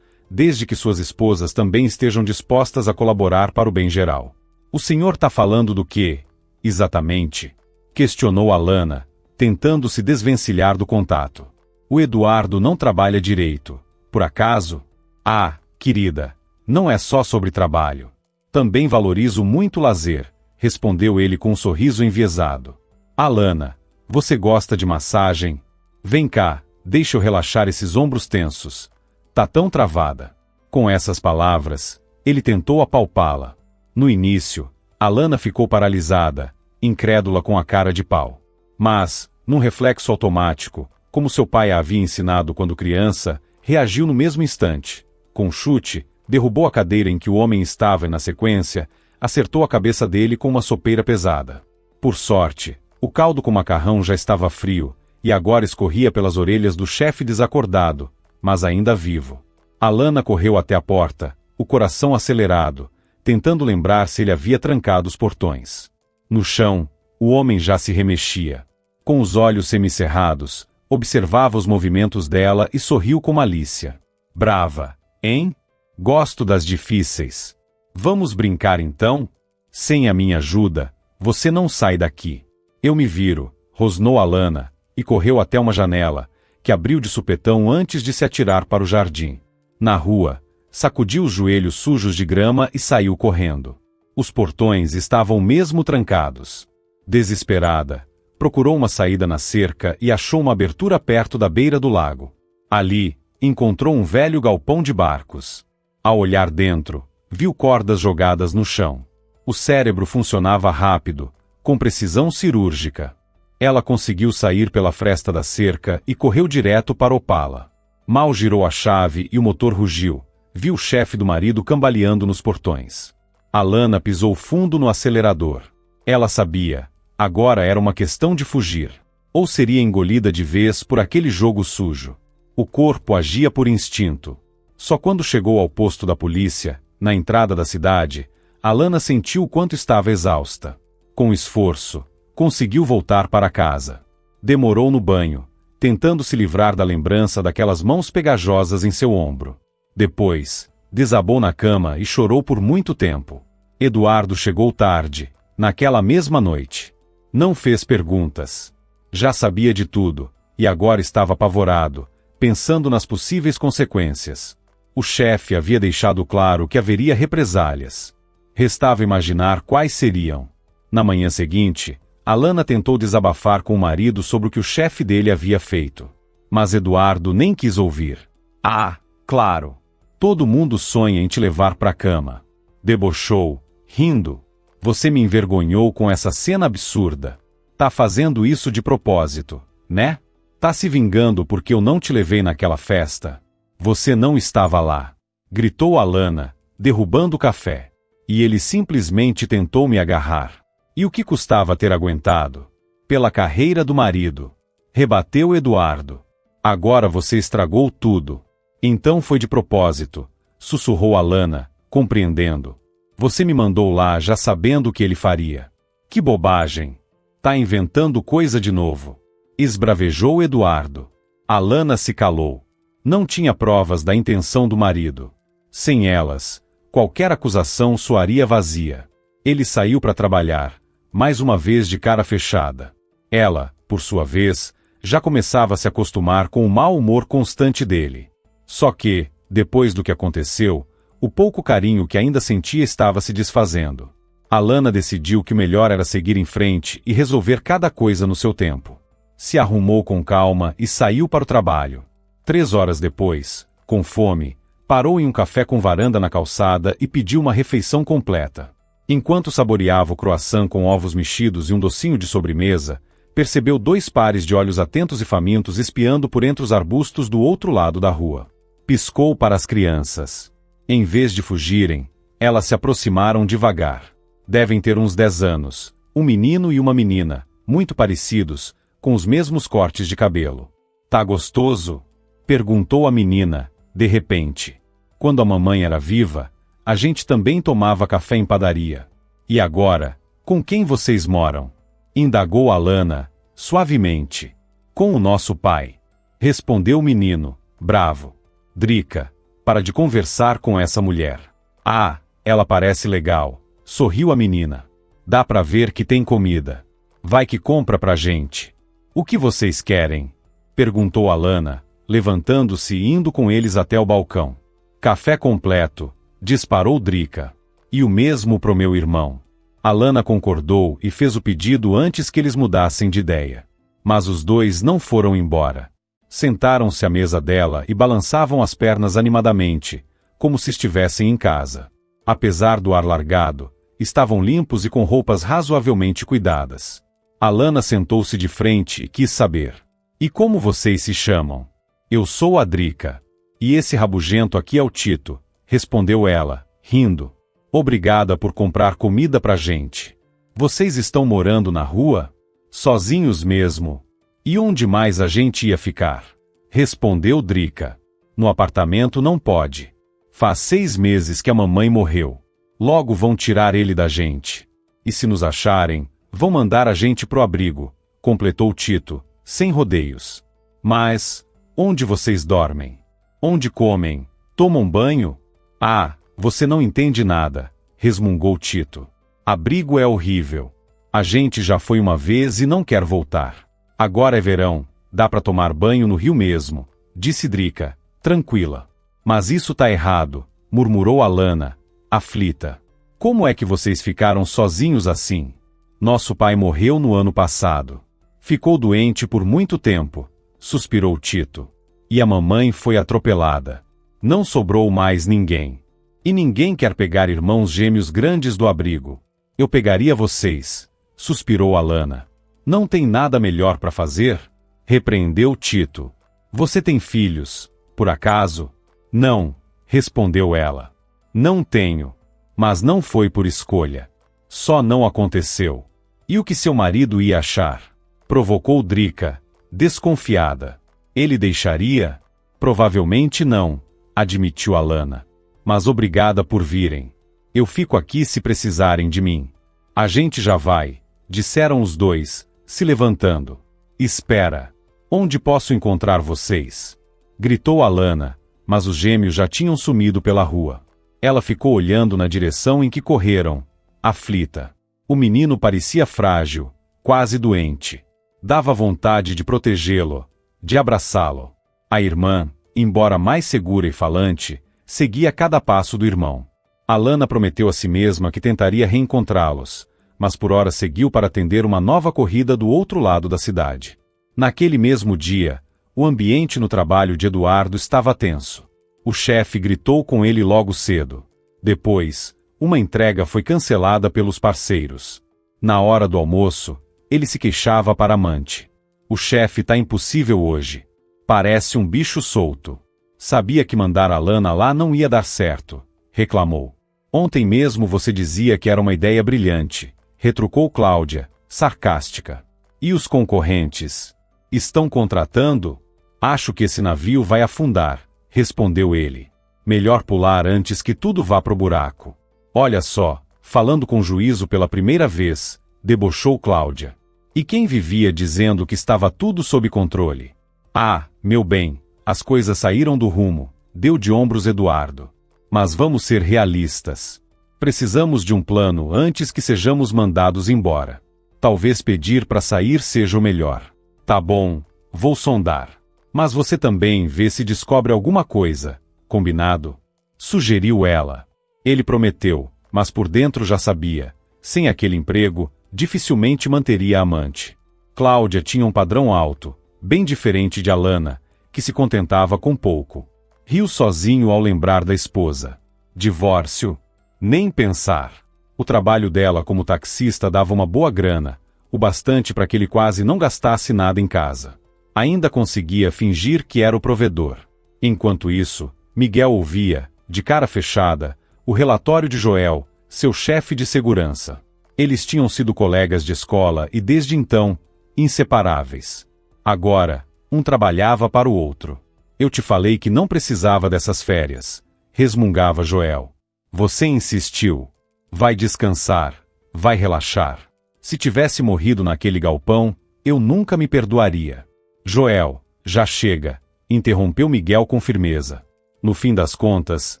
desde que suas esposas também estejam dispostas a colaborar para o bem geral. O senhor está falando do quê, exatamente? Questionou Alana, tentando se desvencilhar do contato. O Eduardo não trabalha direito, por acaso? Ah, querida, não é só sobre trabalho. Também valorizo muito o lazer, respondeu ele com um sorriso enviesado. Alana, você gosta de massagem? Vem cá, deixa eu relaxar esses ombros tensos. Tá tão travada. Com essas palavras, ele tentou apalpá-la. No início, Alana ficou paralisada, incrédula com a cara de pau. Mas, num reflexo automático, como seu pai a havia ensinado quando criança, reagiu no mesmo instante. Com um chute, derrubou a cadeira em que o homem estava e, na sequência, acertou a cabeça dele com uma sopeira pesada. Por sorte, o caldo com macarrão já estava frio, e agora escorria pelas orelhas do chefe desacordado, mas ainda vivo. Alana correu até a porta, o coração acelerado, tentando lembrar se ele havia trancado os portões. No chão, o homem já se remexia. Com os olhos semicerrados, observava os movimentos dela e sorriu com malícia. Brava, hein? Gosto das difíceis. Vamos brincar então? Sem a minha ajuda, você não sai daqui. Eu me viro, rosnou Alana, e correu até uma janela, que abriu de supetão antes de se atirar para o jardim. Na rua, sacudiu os joelhos sujos de grama e saiu correndo. Os portões estavam mesmo trancados. Desesperada, procurou uma saída na cerca e achou uma abertura perto da beira do lago. Ali, encontrou um velho galpão de barcos. Ao olhar dentro, viu cordas jogadas no chão. O cérebro funcionava rápido, com precisão cirúrgica. Ela conseguiu sair pela fresta da cerca e correu direto para Opala. Mal girou a chave e o motor rugiu. Viu o chefe do marido cambaleando nos portões. Alana pisou fundo no acelerador. Ela sabia, agora era uma questão de fugir. Ou seria engolida de vez por aquele jogo sujo. O corpo agia por instinto. Só quando chegou ao posto da polícia, na entrada da cidade, Alana sentiu o quanto estava exausta. Com esforço, conseguiu voltar para casa. Demorou no banho, tentando se livrar da lembrança daquelas mãos pegajosas em seu ombro. Depois, desabou na cama e chorou por muito tempo. Eduardo chegou tarde, naquela mesma noite. Não fez perguntas. Já sabia de tudo, e agora estava apavorado, pensando nas possíveis consequências. O chefe havia deixado claro que haveria represálias. Restava imaginar quais seriam. Na manhã seguinte, Alana tentou desabafar com o marido sobre o que o chefe dele havia feito. Mas Eduardo nem quis ouvir. Ah, claro! Todo mundo sonha em te levar para a cama. Debochou, rindo. Você me envergonhou com essa cena absurda. Tá fazendo isso de propósito, né? Tá se vingando porque eu não te levei naquela festa. Você não estava lá. Gritou Alana, derrubando o café. E ele simplesmente tentou me agarrar. E o que custava ter aguentado? Pela carreira do marido. Rebateu Eduardo. Agora você estragou tudo. Então foi de propósito, sussurrou Alana, compreendendo. Você me mandou lá já sabendo o que ele faria. Que bobagem. Tá inventando coisa de novo. Esbravejou Eduardo. Alana se calou. Não tinha provas da intenção do marido. Sem elas, qualquer acusação soaria vazia. Ele saiu para trabalhar, mais uma vez de cara fechada. Ela, por sua vez, já começava a se acostumar com o mau humor constante dele. Só que, depois do que aconteceu, o pouco carinho que ainda sentia estava se desfazendo. Alana decidiu que o melhor era seguir em frente e resolver cada coisa no seu tempo. Se arrumou com calma e saiu para o trabalho. 3 horas depois, com fome, parou em um café com varanda na calçada e pediu uma refeição completa. Enquanto saboreava o croissant com ovos mexidos e um docinho de sobremesa, percebeu 2 pares de olhos atentos e famintos espiando por entre os arbustos do outro lado da rua. Piscou para as crianças. Em vez de fugirem, elas se aproximaram devagar. Devem ter uns 10 anos, um menino e uma menina, muito parecidos, com os mesmos cortes de cabelo. Tá gostoso? Perguntou a menina, de repente. Quando a mamãe era viva, a gente também tomava café em padaria. E agora, com quem vocês moram? Indagou Alana, suavemente. Com o nosso pai. Respondeu o menino, bravo. Drica, para de conversar com essa mulher. Ah, ela parece legal. Sorriu a menina. Dá pra ver que tem comida. Vai que compra pra gente. O que vocês querem? Perguntou Alana, levantando-se e indo com eles até o balcão. Café completo, disparou Drica. E o mesmo pro meu irmão. Alana concordou e fez o pedido antes que eles mudassem de ideia. Mas os dois não foram embora. Sentaram-se à mesa dela e balançavam as pernas animadamente, como se estivessem em casa. Apesar do ar largado, estavam limpos e com roupas razoavelmente cuidadas. Alana sentou-se de frente e quis saber. E como vocês se chamam? Eu sou a Drica. E esse rabugento aqui é o Tito, respondeu ela, rindo. Obrigada por comprar comida pra gente. Vocês estão morando na rua? Sozinhos mesmo? E onde mais a gente ia ficar? Respondeu Drica. No apartamento não pode. Faz 6 meses que a mamãe morreu. Logo vão tirar ele da gente. E se nos acharem, vão mandar a gente pro abrigo, completou Tito, sem rodeios. Mas, onde vocês dormem? Onde comem? Tomam banho? Ah, você não entende nada, resmungou Tito. Abrigo é horrível. A gente já foi uma vez e não quer voltar. Agora é verão, dá pra tomar banho no rio mesmo, disse Drica, tranquila. Mas isso tá errado, murmurou Alana, aflita. Como é que vocês ficaram sozinhos assim? Nosso pai morreu no ano passado. Ficou doente por muito tempo, suspirou Tito. E a mamãe foi atropelada. Não sobrou mais ninguém. E ninguém quer pegar irmãos gêmeos grandes do abrigo. Eu pegaria vocês, suspirou Alana. Não tem nada melhor para fazer? Repreendeu Tito. Você tem filhos, por acaso? Não, respondeu ela. Não tenho. Mas não foi por escolha. Só não aconteceu. E o que seu marido ia achar? Provocou Drica, desconfiada. Ele deixaria? Provavelmente não, admitiu Alana. Mas obrigada por virem. Eu fico aqui se precisarem de mim. A gente já vai, disseram os dois, se levantando. Espera. Onde posso encontrar vocês? Gritou Alana, mas os gêmeos já tinham sumido pela rua. Ela ficou olhando na direção em que correram, aflita. O menino parecia frágil, quase doente. Dava vontade de protegê-lo, de abraçá-lo. A irmã, embora mais segura e falante, seguia cada passo do irmão. Alana prometeu a si mesma que tentaria reencontrá-los, mas por hora seguiu para atender uma nova corrida do outro lado da cidade. Naquele mesmo dia, o ambiente no trabalho de Eduardo estava tenso. O chefe gritou com ele logo cedo. Depois, uma entrega foi cancelada pelos parceiros. Na hora do almoço, ele se queixava para a amante. O chefe tá impossível hoje. Parece um bicho solto. Sabia que mandar Alana lá não ia dar certo, reclamou. Ontem mesmo você dizia que era uma ideia brilhante, retrucou Cláudia, sarcástica. E os concorrentes? Estão contratando? Acho que esse navio vai afundar, respondeu ele. Melhor pular antes que tudo vá pro buraco. Olha só, falando com juízo pela primeira vez, debochou Cláudia. E quem vivia dizendo que estava tudo sob controle? Ah, meu bem, as coisas saíram do rumo, deu de ombros Eduardo. Mas vamos ser realistas. Precisamos de um plano antes que sejamos mandados embora. Talvez pedir para sair seja o melhor. Tá bom, vou sondar. Mas você também vê se descobre alguma coisa. Combinado? Sugeriu ela. Ele prometeu, mas por dentro já sabia. Sem aquele emprego, dificilmente manteria a amante. Cláudia tinha um padrão alto, bem diferente de Alana, que se contentava com pouco. Riu sozinho ao lembrar da esposa. Divórcio? Nem pensar. O trabalho dela como taxista dava uma boa grana, o bastante para que ele quase não gastasse nada em casa. Ainda conseguia fingir que era o provedor. Enquanto isso, Miguel ouvia, de cara fechada, o relatório de Joel, seu chefe de segurança. Eles tinham sido colegas de escola e desde então, inseparáveis. Agora, um trabalhava para o outro. Eu te falei que não precisava dessas férias, resmungava Joel. Você insistiu. Vai descansar, vai relaxar. Se tivesse morrido naquele galpão, eu nunca me perdoaria. Joel, já chega, interrompeu Miguel com firmeza. No fim das contas,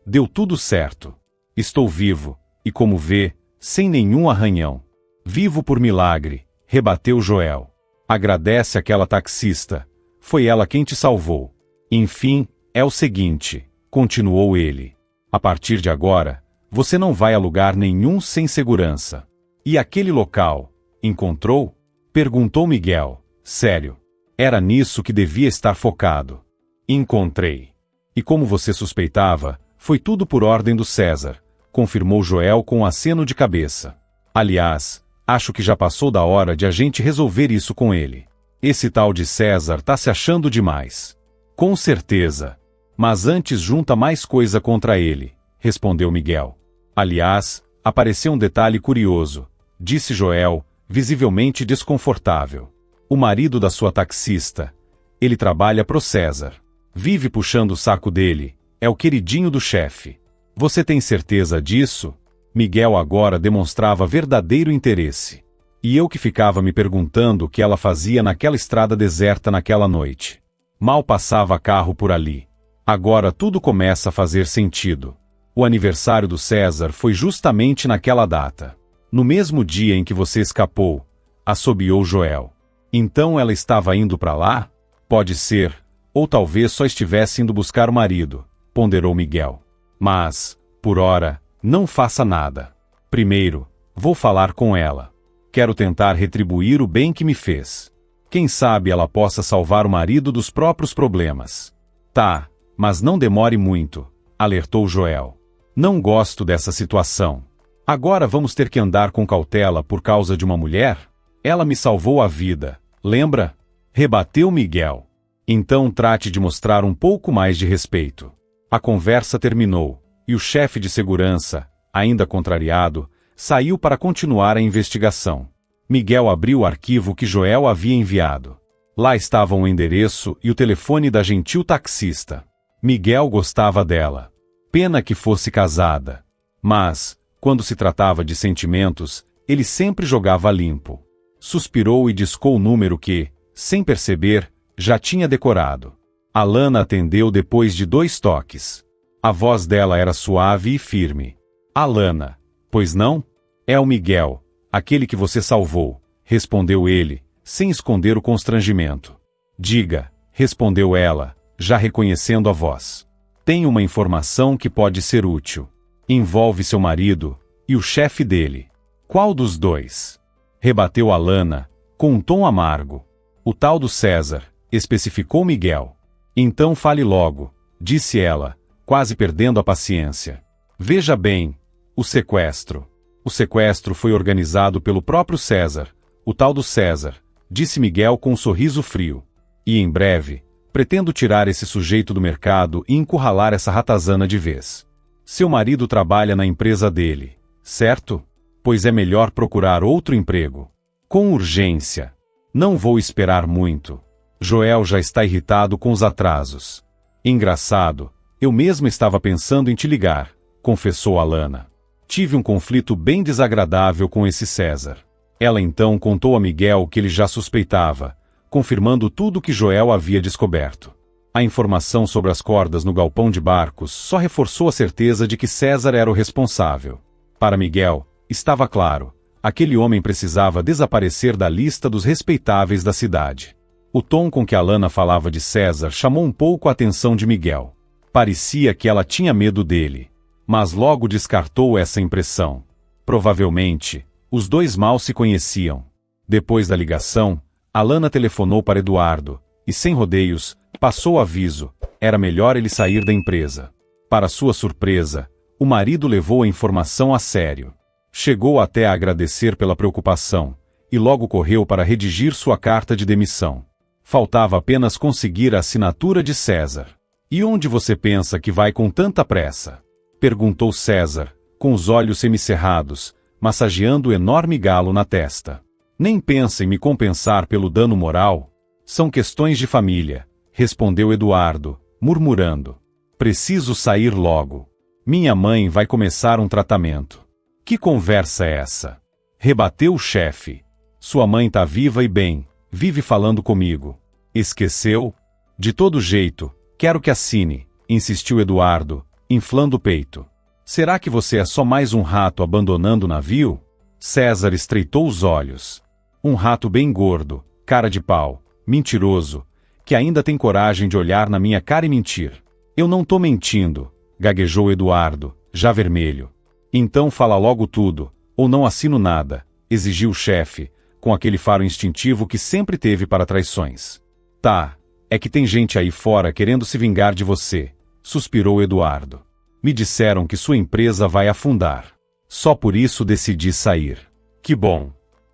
deu tudo certo. Estou vivo, e como vê, sem nenhum arranhão. Vivo por milagre, rebateu Joel. Agradece aquela taxista. Foi ela quem te salvou. Enfim, é o seguinte, continuou ele. A partir de agora, você não vai a lugar nenhum sem segurança. E aquele local, encontrou? Perguntou Miguel. Sério. Era nisso que devia estar focado. Encontrei. E como você suspeitava, foi tudo por ordem do César, confirmou Joel com um aceno de cabeça. Aliás, acho que já passou da hora de a gente resolver isso com ele. Esse tal de César tá se achando demais. Com certeza. Mas antes junta mais coisa contra ele, respondeu Miguel. Aliás, apareceu um detalhe curioso, disse Joel, visivelmente desconfortável. O marido da sua taxista. Ele trabalha pro César. Vive puxando o saco dele, é o queridinho do chefe. Você tem certeza disso? Miguel agora demonstrava verdadeiro interesse. E eu que ficava me perguntando o que ela fazia naquela estrada deserta naquela noite. Mal passava carro por ali. Agora tudo começa a fazer sentido. O aniversário do César foi justamente naquela data. No mesmo dia em que você escapou, assobiou Joel. Então ela estava indo para lá? Pode ser, ou talvez só estivesse indo buscar o marido, ponderou Miguel. Mas, por ora, não faça nada. Primeiro, vou falar com ela. Quero tentar retribuir o bem que me fez. Quem sabe ela possa salvar o marido dos próprios problemas. Tá, mas não demore muito, alertou Joel. Não gosto dessa situação. Agora vamos ter que andar com cautela por causa de uma mulher? Ela me salvou a vida, lembra? Rebateu Miguel. Então trate de mostrar um pouco mais de respeito. A conversa terminou, e o chefe de segurança, ainda contrariado, saiu para continuar a investigação. Miguel abriu o arquivo que Joel havia enviado. Lá estavam o endereço e o telefone da gentil taxista. Miguel gostava dela. Pena que fosse casada. Mas, quando se tratava de sentimentos, ele sempre jogava limpo. Suspirou e discou o número que, sem perceber, já tinha decorado. Alana atendeu depois de 2 toques. A voz dela era suave e firme. Alana, pois não? É o Miguel, aquele que você salvou, respondeu ele, sem esconder o constrangimento. Diga, respondeu ela, já reconhecendo a voz. Tem uma informação que pode ser útil. Envolve seu marido e o chefe dele. Qual dos dois? Rebateu Alana, com um tom amargo. O tal do César, especificou Miguel. Então fale logo, disse ela, quase perdendo a paciência. Veja bem, o sequestro. O sequestro foi organizado pelo próprio César, o tal do César, disse Miguel com um sorriso frio. E em breve, pretendo tirar esse sujeito do mercado e encurralar essa ratazana de vez. Seu marido trabalha na empresa dele, certo? Pois é melhor procurar outro emprego. Com urgência. Não vou esperar muito. Joel já está irritado com os atrasos. Engraçado, eu mesmo estava pensando em te ligar, confessou Alana. Tive um conflito bem desagradável com esse César. Ela então contou a Miguel o que ele já suspeitava, confirmando tudo o que Joel havia descoberto. A informação sobre as cordas no galpão de barcos só reforçou a certeza de que César era o responsável. Para Miguel, estava claro, aquele homem precisava desaparecer da lista dos respeitáveis da cidade. O tom com que Alana falava de César chamou um pouco a atenção de Miguel. Parecia que ela tinha medo dele, mas logo descartou essa impressão. Provavelmente, os dois mal se conheciam. Depois da ligação, Alana telefonou para Eduardo, e sem rodeios, passou o aviso, era melhor ele sair da empresa. Para sua surpresa, o marido levou a informação a sério. Chegou até a agradecer pela preocupação, e logo correu para redigir sua carta de demissão. Faltava apenas conseguir a assinatura de César. E onde você pensa que vai com tanta pressa? Perguntou César, com os olhos semicerrados, massageando o enorme galo na testa. Nem pensa em me compensar pelo dano moral? São questões de família, respondeu Eduardo, murmurando. Preciso sair logo. Minha mãe vai começar um tratamento. Que conversa é essa? Rebateu o chefe. Sua mãe tá viva e bem, vive falando comigo. Esqueceu? De todo jeito, quero que assine, insistiu Eduardo, inflando o peito. Será que você é só mais um rato abandonando o navio? César estreitou os olhos. Um rato bem gordo, cara de pau, mentiroso, que ainda tem coragem de olhar na minha cara e mentir. Eu não tô mentindo, gaguejou Eduardo, já vermelho. Então fala logo tudo, ou não assino nada, exigiu o chefe, com aquele faro instintivo que sempre teve para traições. Tá, é que tem gente aí fora querendo se vingar de você, suspirou Eduardo. Me disseram que sua empresa vai afundar. Só por isso decidi sair. Que bom.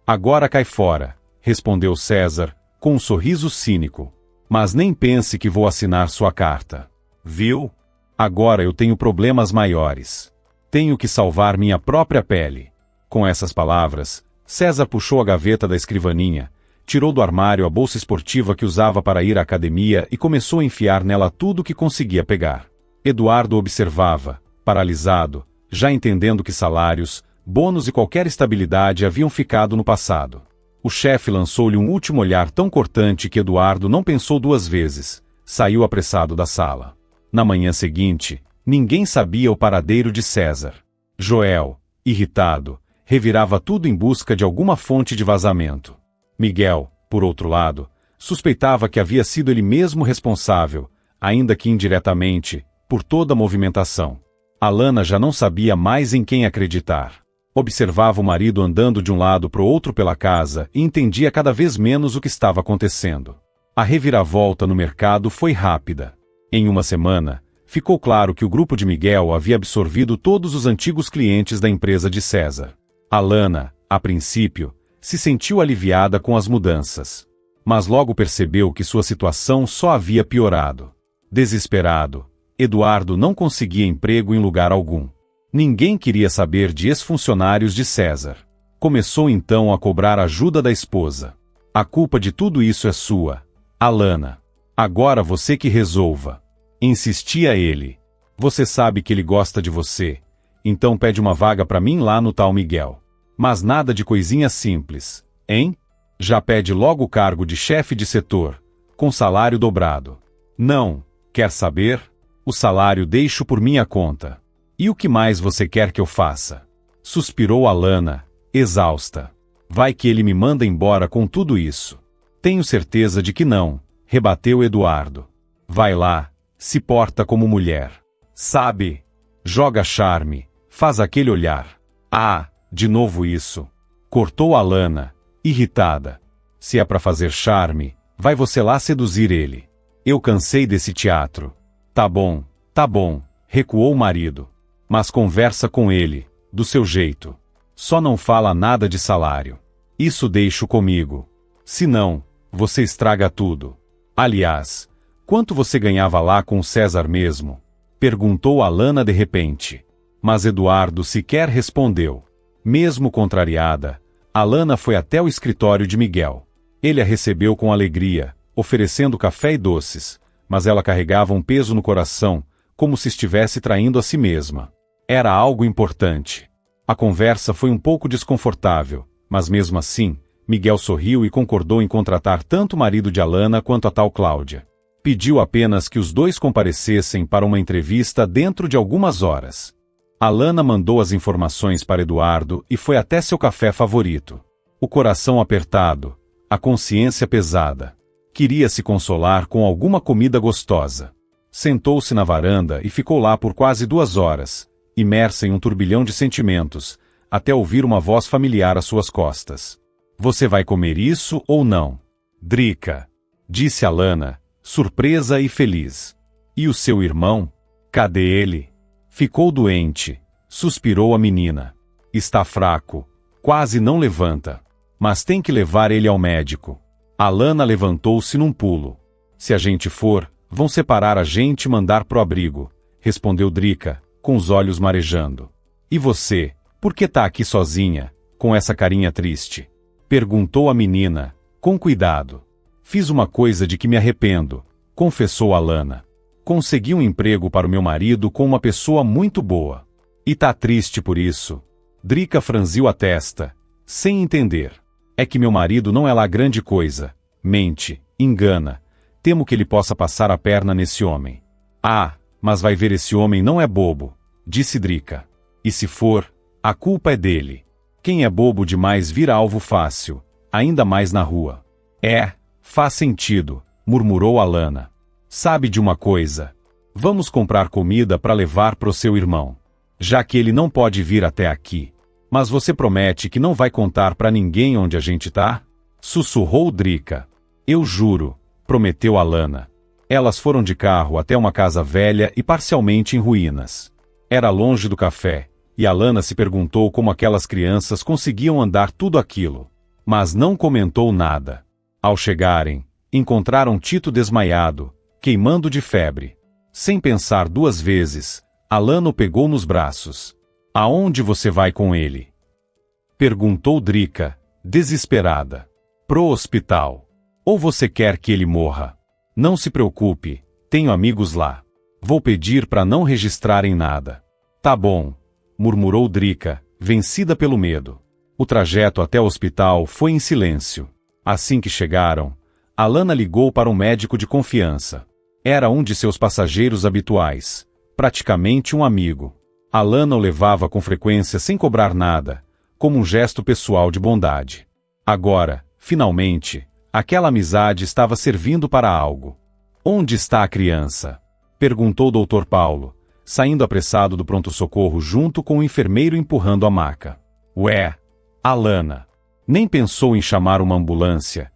Agora cai fora, respondeu César, com um sorriso cínico. Mas nem pense que vou assinar sua carta. Viu? Agora eu tenho problemas maiores. Tenho que salvar minha própria pele. Com essas palavras, César puxou a gaveta da escrivaninha, tirou do armário a bolsa esportiva que usava para ir à academia e começou a enfiar nela tudo o que conseguia pegar. Eduardo observava, paralisado, já entendendo que salários, bônus e qualquer estabilidade haviam ficado no passado. O chefe lançou-lhe um último olhar tão cortante que Eduardo não pensou duas vezes, saiu apressado da sala. Na manhã seguinte, ninguém sabia o paradeiro de César. Joel, irritado, revirava tudo em busca de alguma fonte de vazamento. Miguel, por outro lado, suspeitava que havia sido ele mesmo responsável, ainda que indiretamente, por toda a movimentação. Alana já não sabia mais em quem acreditar. Observava o marido andando de um lado para o outro pela casa e entendia cada vez menos o que estava acontecendo. A reviravolta no mercado foi rápida. Em uma semana, ficou claro que o grupo de Miguel havia absorvido todos os antigos clientes da empresa de César. Alana, a princípio, se sentiu aliviada com as mudanças. Mas logo percebeu que sua situação só havia piorado. Desesperado, Eduardo não conseguia emprego em lugar algum. Ninguém queria saber de ex-funcionários de César. Começou então a cobrar ajuda da esposa. A culpa de tudo isso é sua, Alana. Agora você que resolva. Insistia ele. Você sabe que ele gosta de você, então pede uma vaga para mim lá no tal Miguel. Mas nada de coisinha simples, hein? Já pede logo o cargo de chefe de setor, com salário dobrado. Não, quer saber? O salário deixo por minha conta. E o que mais você quer que eu faça? Suspirou Alana, exausta. Vai que ele me manda embora com tudo isso. Tenho certeza de que não, rebateu Eduardo. Vai lá, se porta como mulher. Sabe? Joga charme, faz aquele olhar. Ah, de novo isso. Cortou Alana, irritada. Se é para fazer charme, vai você lá seduzir ele. Eu cansei desse teatro. Tá bom, recuou o marido. Mas conversa com ele, do seu jeito. Só não fala nada de salário. Isso deixo comigo. Se não, você estraga tudo. Aliás, quanto você ganhava lá com o César mesmo? Perguntou Alana de repente. Mas Eduardo sequer respondeu. Mesmo contrariada, Alana foi até o escritório de Miguel. Ele a recebeu com alegria, oferecendo café e doces, mas ela carregava um peso no coração, como se estivesse traindo a si mesma. Era algo importante. A conversa foi um pouco desconfortável, mas mesmo assim, Miguel sorriu e concordou em contratar tanto o marido de Alana quanto a tal Cláudia. Pediu apenas que os dois comparecessem para uma entrevista dentro de algumas horas. Alana mandou as informações para Eduardo e foi até seu café favorito. O coração apertado, a consciência pesada. Queria se consolar com alguma comida gostosa. Sentou-se na varanda e ficou lá por quase 2 horas, imersa em um turbilhão de sentimentos, até ouvir uma voz familiar às suas costas. Você vai comer isso ou não? Drica, disse Alana, surpresa e feliz. E o seu irmão? Cadê ele? Ficou doente, suspirou a menina. Está fraco, quase não levanta. Mas tem que levar ele ao médico. Alana levantou-se num pulo. Se a gente for, vão separar a gente e mandar pro abrigo, respondeu Drica, com os olhos marejando. E você, por que tá aqui sozinha, com essa carinha triste? Perguntou a menina, com cuidado. Fiz uma coisa de que me arrependo, confessou Alana. Consegui um emprego para o meu marido com uma pessoa muito boa. E tá triste por isso? Drica franziu a testa, sem entender. É que meu marido não é lá grande coisa. Mente, engana. Temo que ele possa passar a perna nesse homem. Ah, mas vai ver, esse homem não é bobo, disse Drica. E se for, a culpa é dele. Quem é bobo demais vira alvo fácil, ainda mais na rua. É, faz sentido, murmurou Alana. Sabe de uma coisa? Vamos comprar comida para levar pro seu irmão. Já que ele não pode vir até aqui. Mas você promete que não vai contar para ninguém onde a gente tá? Sussurrou Drica. Eu juro, prometeu Alana. Elas foram de carro até uma casa velha e parcialmente em ruínas. Era longe do café, e Alana se perguntou como aquelas crianças conseguiam andar tudo aquilo. Mas não comentou nada. Ao chegarem, encontraram Tito desmaiado, queimando de febre. Sem pensar 2 vezes, Alana o pegou nos braços. Aonde você vai com ele? Perguntou Drica, desesperada. Pro hospital. Ou você quer que ele morra? Não se preocupe, tenho amigos lá. Vou pedir para não registrarem nada. Tá bom, murmurou Drica, vencida pelo medo. O trajeto até o hospital foi em silêncio. Assim que chegaram, Alana ligou para um médico de confiança. Era um de seus passageiros habituais, praticamente um amigo. Alana o levava com frequência sem cobrar nada, como um gesto pessoal de bondade. Agora, finalmente, aquela amizade estava servindo para algo. Onde está a criança? Perguntou o Dr. Paulo, saindo apressado do pronto-socorro junto com o enfermeiro empurrando a maca. Ué, Alana, nem pensou em chamar uma ambulância?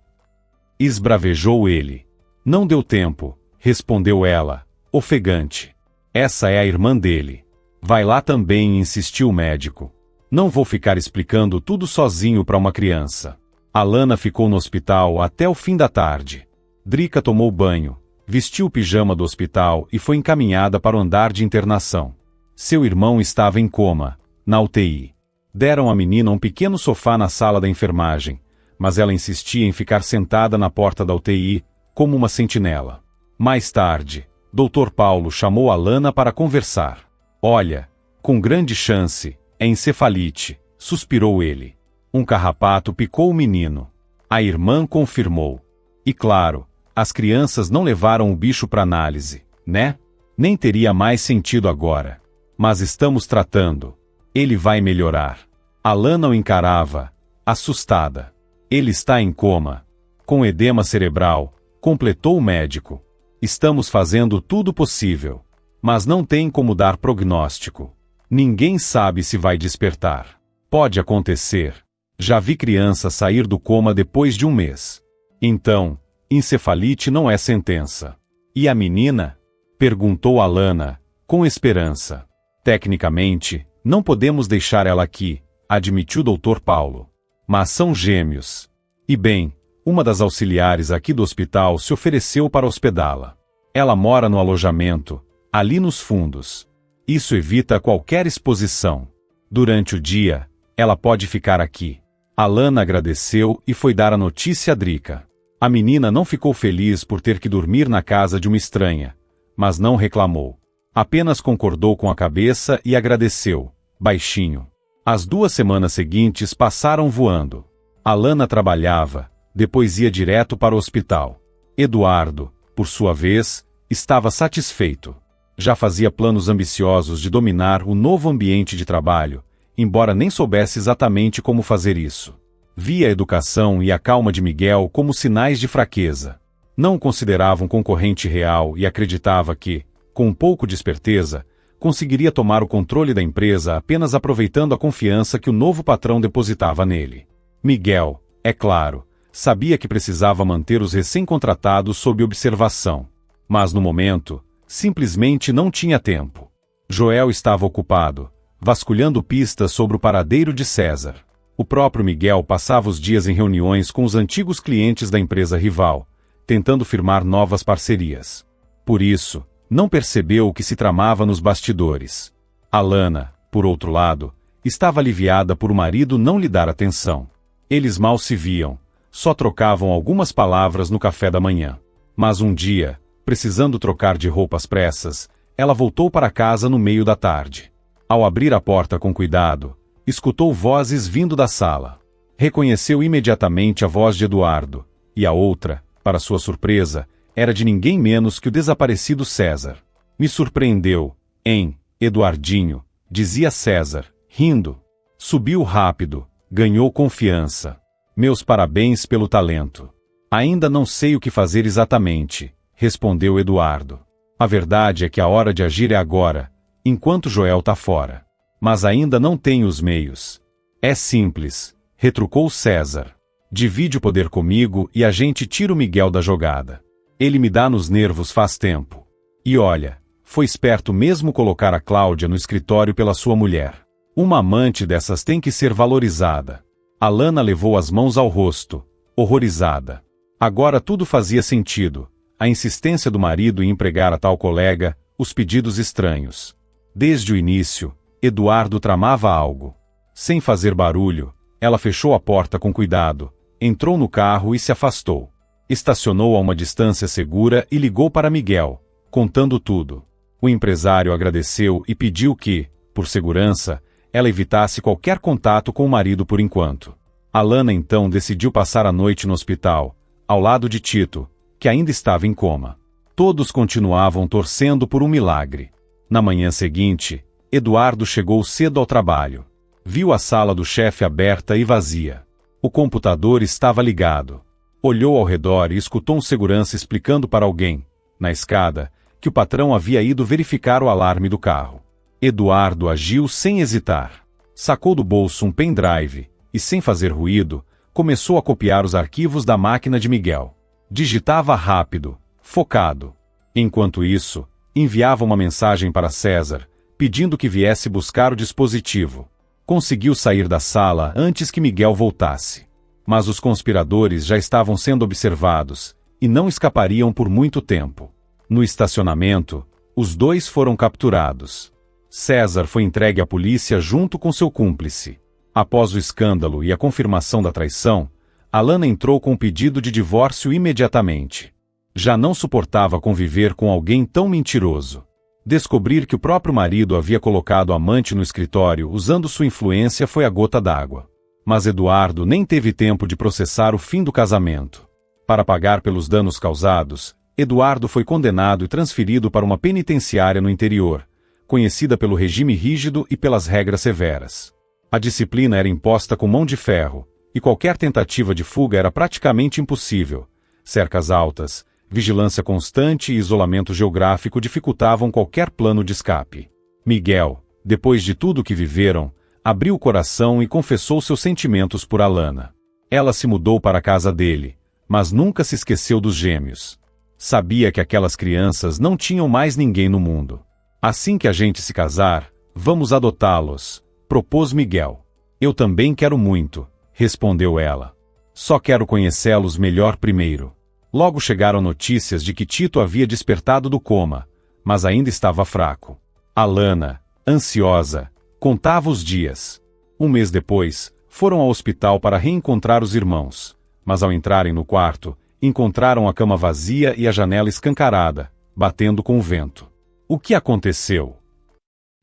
Esbravejou ele. Não deu tempo, respondeu ela, ofegante. Essa é a irmã dele. Vai lá também, insistiu o médico. Não vou ficar explicando tudo sozinho para uma criança. Alana ficou no hospital até o fim da tarde. Drica tomou banho, vestiu o pijama do hospital e foi encaminhada para o andar de internação. Seu irmão estava em coma, na UTI. Deram à menina um pequeno sofá na sala da enfermagem, mas ela insistia em ficar sentada na porta da UTI, como uma sentinela. Mais tarde, Dr. Paulo chamou Alana para conversar. Olha, com grande chance, é encefalite, suspirou ele. Um carrapato picou o menino. A irmã confirmou. E claro, as crianças não levaram o bicho para análise, né? Nem teria mais sentido agora. Mas estamos tratando. Ele vai melhorar. Alana o encarava, assustada. Ele está em coma. Com edema cerebral, completou o médico. Estamos fazendo tudo possível. Mas não tem como dar prognóstico. Ninguém sabe se vai despertar. Pode acontecer. Já vi criança sair do coma depois de 1 mês. Então, encefalite não é sentença. E a menina? Perguntou Alana, com esperança. Tecnicamente, não podemos deixar ela aqui, admitiu o Dr. Paulo. Mas são gêmeos. E bem, uma das auxiliares aqui do hospital se ofereceu para hospedá-la. Ela mora no alojamento, ali nos fundos. Isso evita qualquer exposição. Durante o dia, ela pode ficar aqui. Alana agradeceu e foi dar a notícia a Drica. A menina não ficou feliz por ter que dormir na casa de uma estranha, mas não reclamou. Apenas concordou com a cabeça e agradeceu, baixinho. As 2 semanas seguintes passaram voando. Alana trabalhava, depois ia direto para o hospital. Eduardo, por sua vez, estava satisfeito. Já fazia planos ambiciosos de dominar o novo ambiente de trabalho, embora nem soubesse exatamente como fazer isso. Via a educação e a calma de Miguel como sinais de fraqueza. Não o considerava um concorrente real e acreditava que, com um pouco de esperteza, conseguiria tomar o controle da empresa apenas aproveitando a confiança que o novo patrão depositava nele. Miguel, é claro, sabia que precisava manter os recém-contratados sob observação. Mas no momento, simplesmente não tinha tempo. Joel estava ocupado, vasculhando pistas sobre o paradeiro de César. O próprio Miguel passava os dias em reuniões com os antigos clientes da empresa rival, tentando firmar novas parcerias. Por isso, não percebeu o que se tramava nos bastidores. Alana, por outro lado, estava aliviada por o marido não lhe dar atenção. Eles mal se viam, só trocavam algumas palavras no café da manhã. Mas um dia, precisando trocar de roupas pressas, ela voltou para casa no meio da tarde. Ao abrir a porta com cuidado, escutou vozes vindo da sala. Reconheceu imediatamente a voz de Eduardo, e a outra, para sua surpresa, era de ninguém menos que o desaparecido César. Me surpreendeu, hein, Eduardinho, dizia César, rindo. Subiu rápido, ganhou confiança. Meus parabéns pelo talento. Ainda não sei o que fazer exatamente, respondeu Eduardo. A verdade é que a hora de agir é agora, enquanto Joel tá fora. Mas ainda não tenho os meios. É simples, retrucou César. Divide o poder comigo e a gente tira o Miguel da jogada. Ele me dá nos nervos faz tempo. E olha, foi esperto mesmo colocar a Cláudia no escritório pela sua mulher. Uma amante dessas tem que ser valorizada. Alana levou as mãos ao rosto, horrorizada. Agora tudo fazia sentido. A insistência do marido em empregar a tal colega, os pedidos estranhos. Desde o início, Eduardo tramava algo. Sem fazer barulho, ela fechou a porta com cuidado, entrou no carro e se afastou. Estacionou a uma distância segura e ligou para Miguel, contando tudo. O empresário agradeceu e pediu que, por segurança, ela evitasse qualquer contato com o marido por enquanto. Alana então decidiu passar a noite no hospital, ao lado de Tito, que ainda estava em coma. Todos continuavam torcendo por um milagre. Na manhã seguinte, Eduardo chegou cedo ao trabalho. Viu a sala do chefe aberta e vazia. O computador estava ligado. Olhou ao redor e escutou um segurança explicando para alguém, na escada, que o patrão havia ido verificar o alarme do carro. Eduardo agiu sem hesitar. Sacou do bolso um pendrive e, sem fazer ruído, começou a copiar os arquivos da máquina de Miguel. Digitava rápido, focado. Enquanto isso, enviava uma mensagem para César, pedindo que viesse buscar o dispositivo. Conseguiu sair da sala antes que Miguel voltasse. Mas os conspiradores já estavam sendo observados, e não escapariam por muito tempo. No estacionamento, os dois foram capturados. César foi entregue à polícia junto com seu cúmplice. Após o escândalo e a confirmação da traição, Alana entrou com um pedido de divórcio imediatamente. Já não suportava conviver com alguém tão mentiroso. Descobrir que o próprio marido havia colocado a amante no escritório usando sua influência foi a gota d'água. Mas Eduardo nem teve tempo de processar o fim do casamento. Para pagar pelos danos causados, Eduardo foi condenado e transferido para uma penitenciária no interior, conhecida pelo regime rígido e pelas regras severas. A disciplina era imposta com mão de ferro, e qualquer tentativa de fuga era praticamente impossível. Cercas altas, vigilância constante e isolamento geográfico dificultavam qualquer plano de escape. Miguel, depois de tudo o que viveram, abriu o coração e confessou seus sentimentos por Alana. Ela se mudou para a casa dele, mas nunca se esqueceu dos gêmeos. Sabia que aquelas crianças não tinham mais ninguém no mundo. Assim que a gente se casar, vamos adotá-los, propôs Miguel. Eu também quero muito, respondeu ela. Só quero conhecê-los melhor primeiro. Logo chegaram notícias de que Tito havia despertado do coma, mas ainda estava fraco. Alana, ansiosa, contava os dias. Um mês depois, foram ao hospital para reencontrar os irmãos, mas ao entrarem no quarto, encontraram a cama vazia e a janela escancarada, batendo com o vento. O que aconteceu?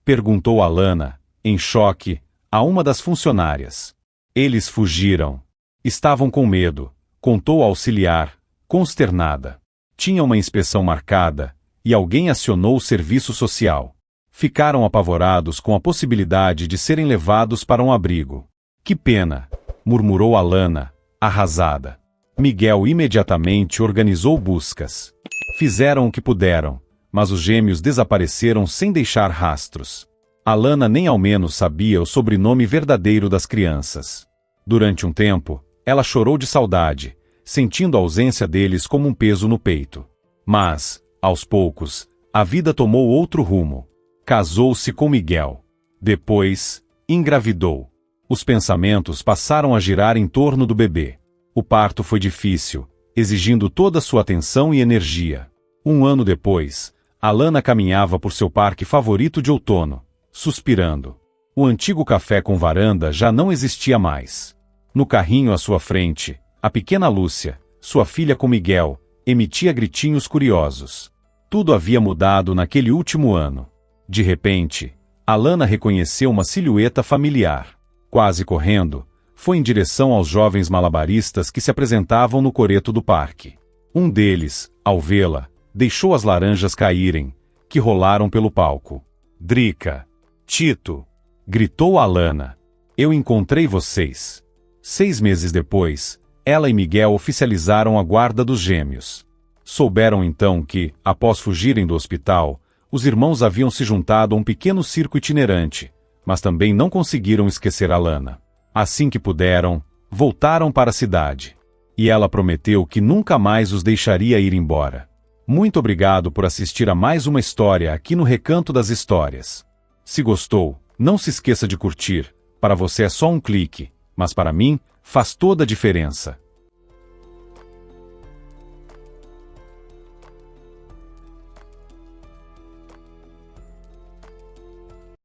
Perguntou Alana, em choque, a uma das funcionárias. Eles fugiram. Estavam com medo, contou a auxiliar, consternada. Tinha uma inspeção marcada, e alguém acionou o serviço social. Ficaram apavorados com a possibilidade de serem levados para um abrigo. Que pena, murmurou Alana, arrasada. Miguel imediatamente organizou buscas. Fizeram o que puderam, mas os gêmeos desapareceram sem deixar rastros. Alana nem ao menos sabia o sobrenome verdadeiro das crianças. Durante um tempo, ela chorou de saudade, sentindo a ausência deles como um peso no peito. Mas, aos poucos, a vida tomou outro rumo. Casou-se com Miguel. Depois, engravidou. Os pensamentos passaram a girar em torno do bebê. O parto foi difícil, exigindo toda sua atenção e energia. Um ano depois, Alana caminhava por seu parque favorito de outono, suspirando. O antigo café com varanda já não existia mais. No carrinho à sua frente, a pequena Lúcia, sua filha com Miguel, emitia gritinhos curiosos. Tudo havia mudado naquele último ano. De repente, Alana reconheceu uma silhueta familiar. Quase correndo, foi em direção aos jovens malabaristas que se apresentavam no coreto do parque. Um deles, ao vê-la, deixou as laranjas caírem, que rolaram pelo palco. Drica! Tito! Gritou Alana. Eu encontrei vocês. 6 meses depois, ela e Miguel oficializaram a guarda dos gêmeos. Souberam então que, após fugirem do hospital, os irmãos haviam se juntado a um pequeno circo itinerante, mas também não conseguiram esquecer Alana. Assim que puderam, voltaram para a cidade. E ela prometeu que nunca mais os deixaria ir embora. Muito obrigado por assistir a mais uma história aqui no Recanto das Histórias. Se gostou, não se esqueça de curtir. Para você é só um clique, mas para mim, faz toda a diferença.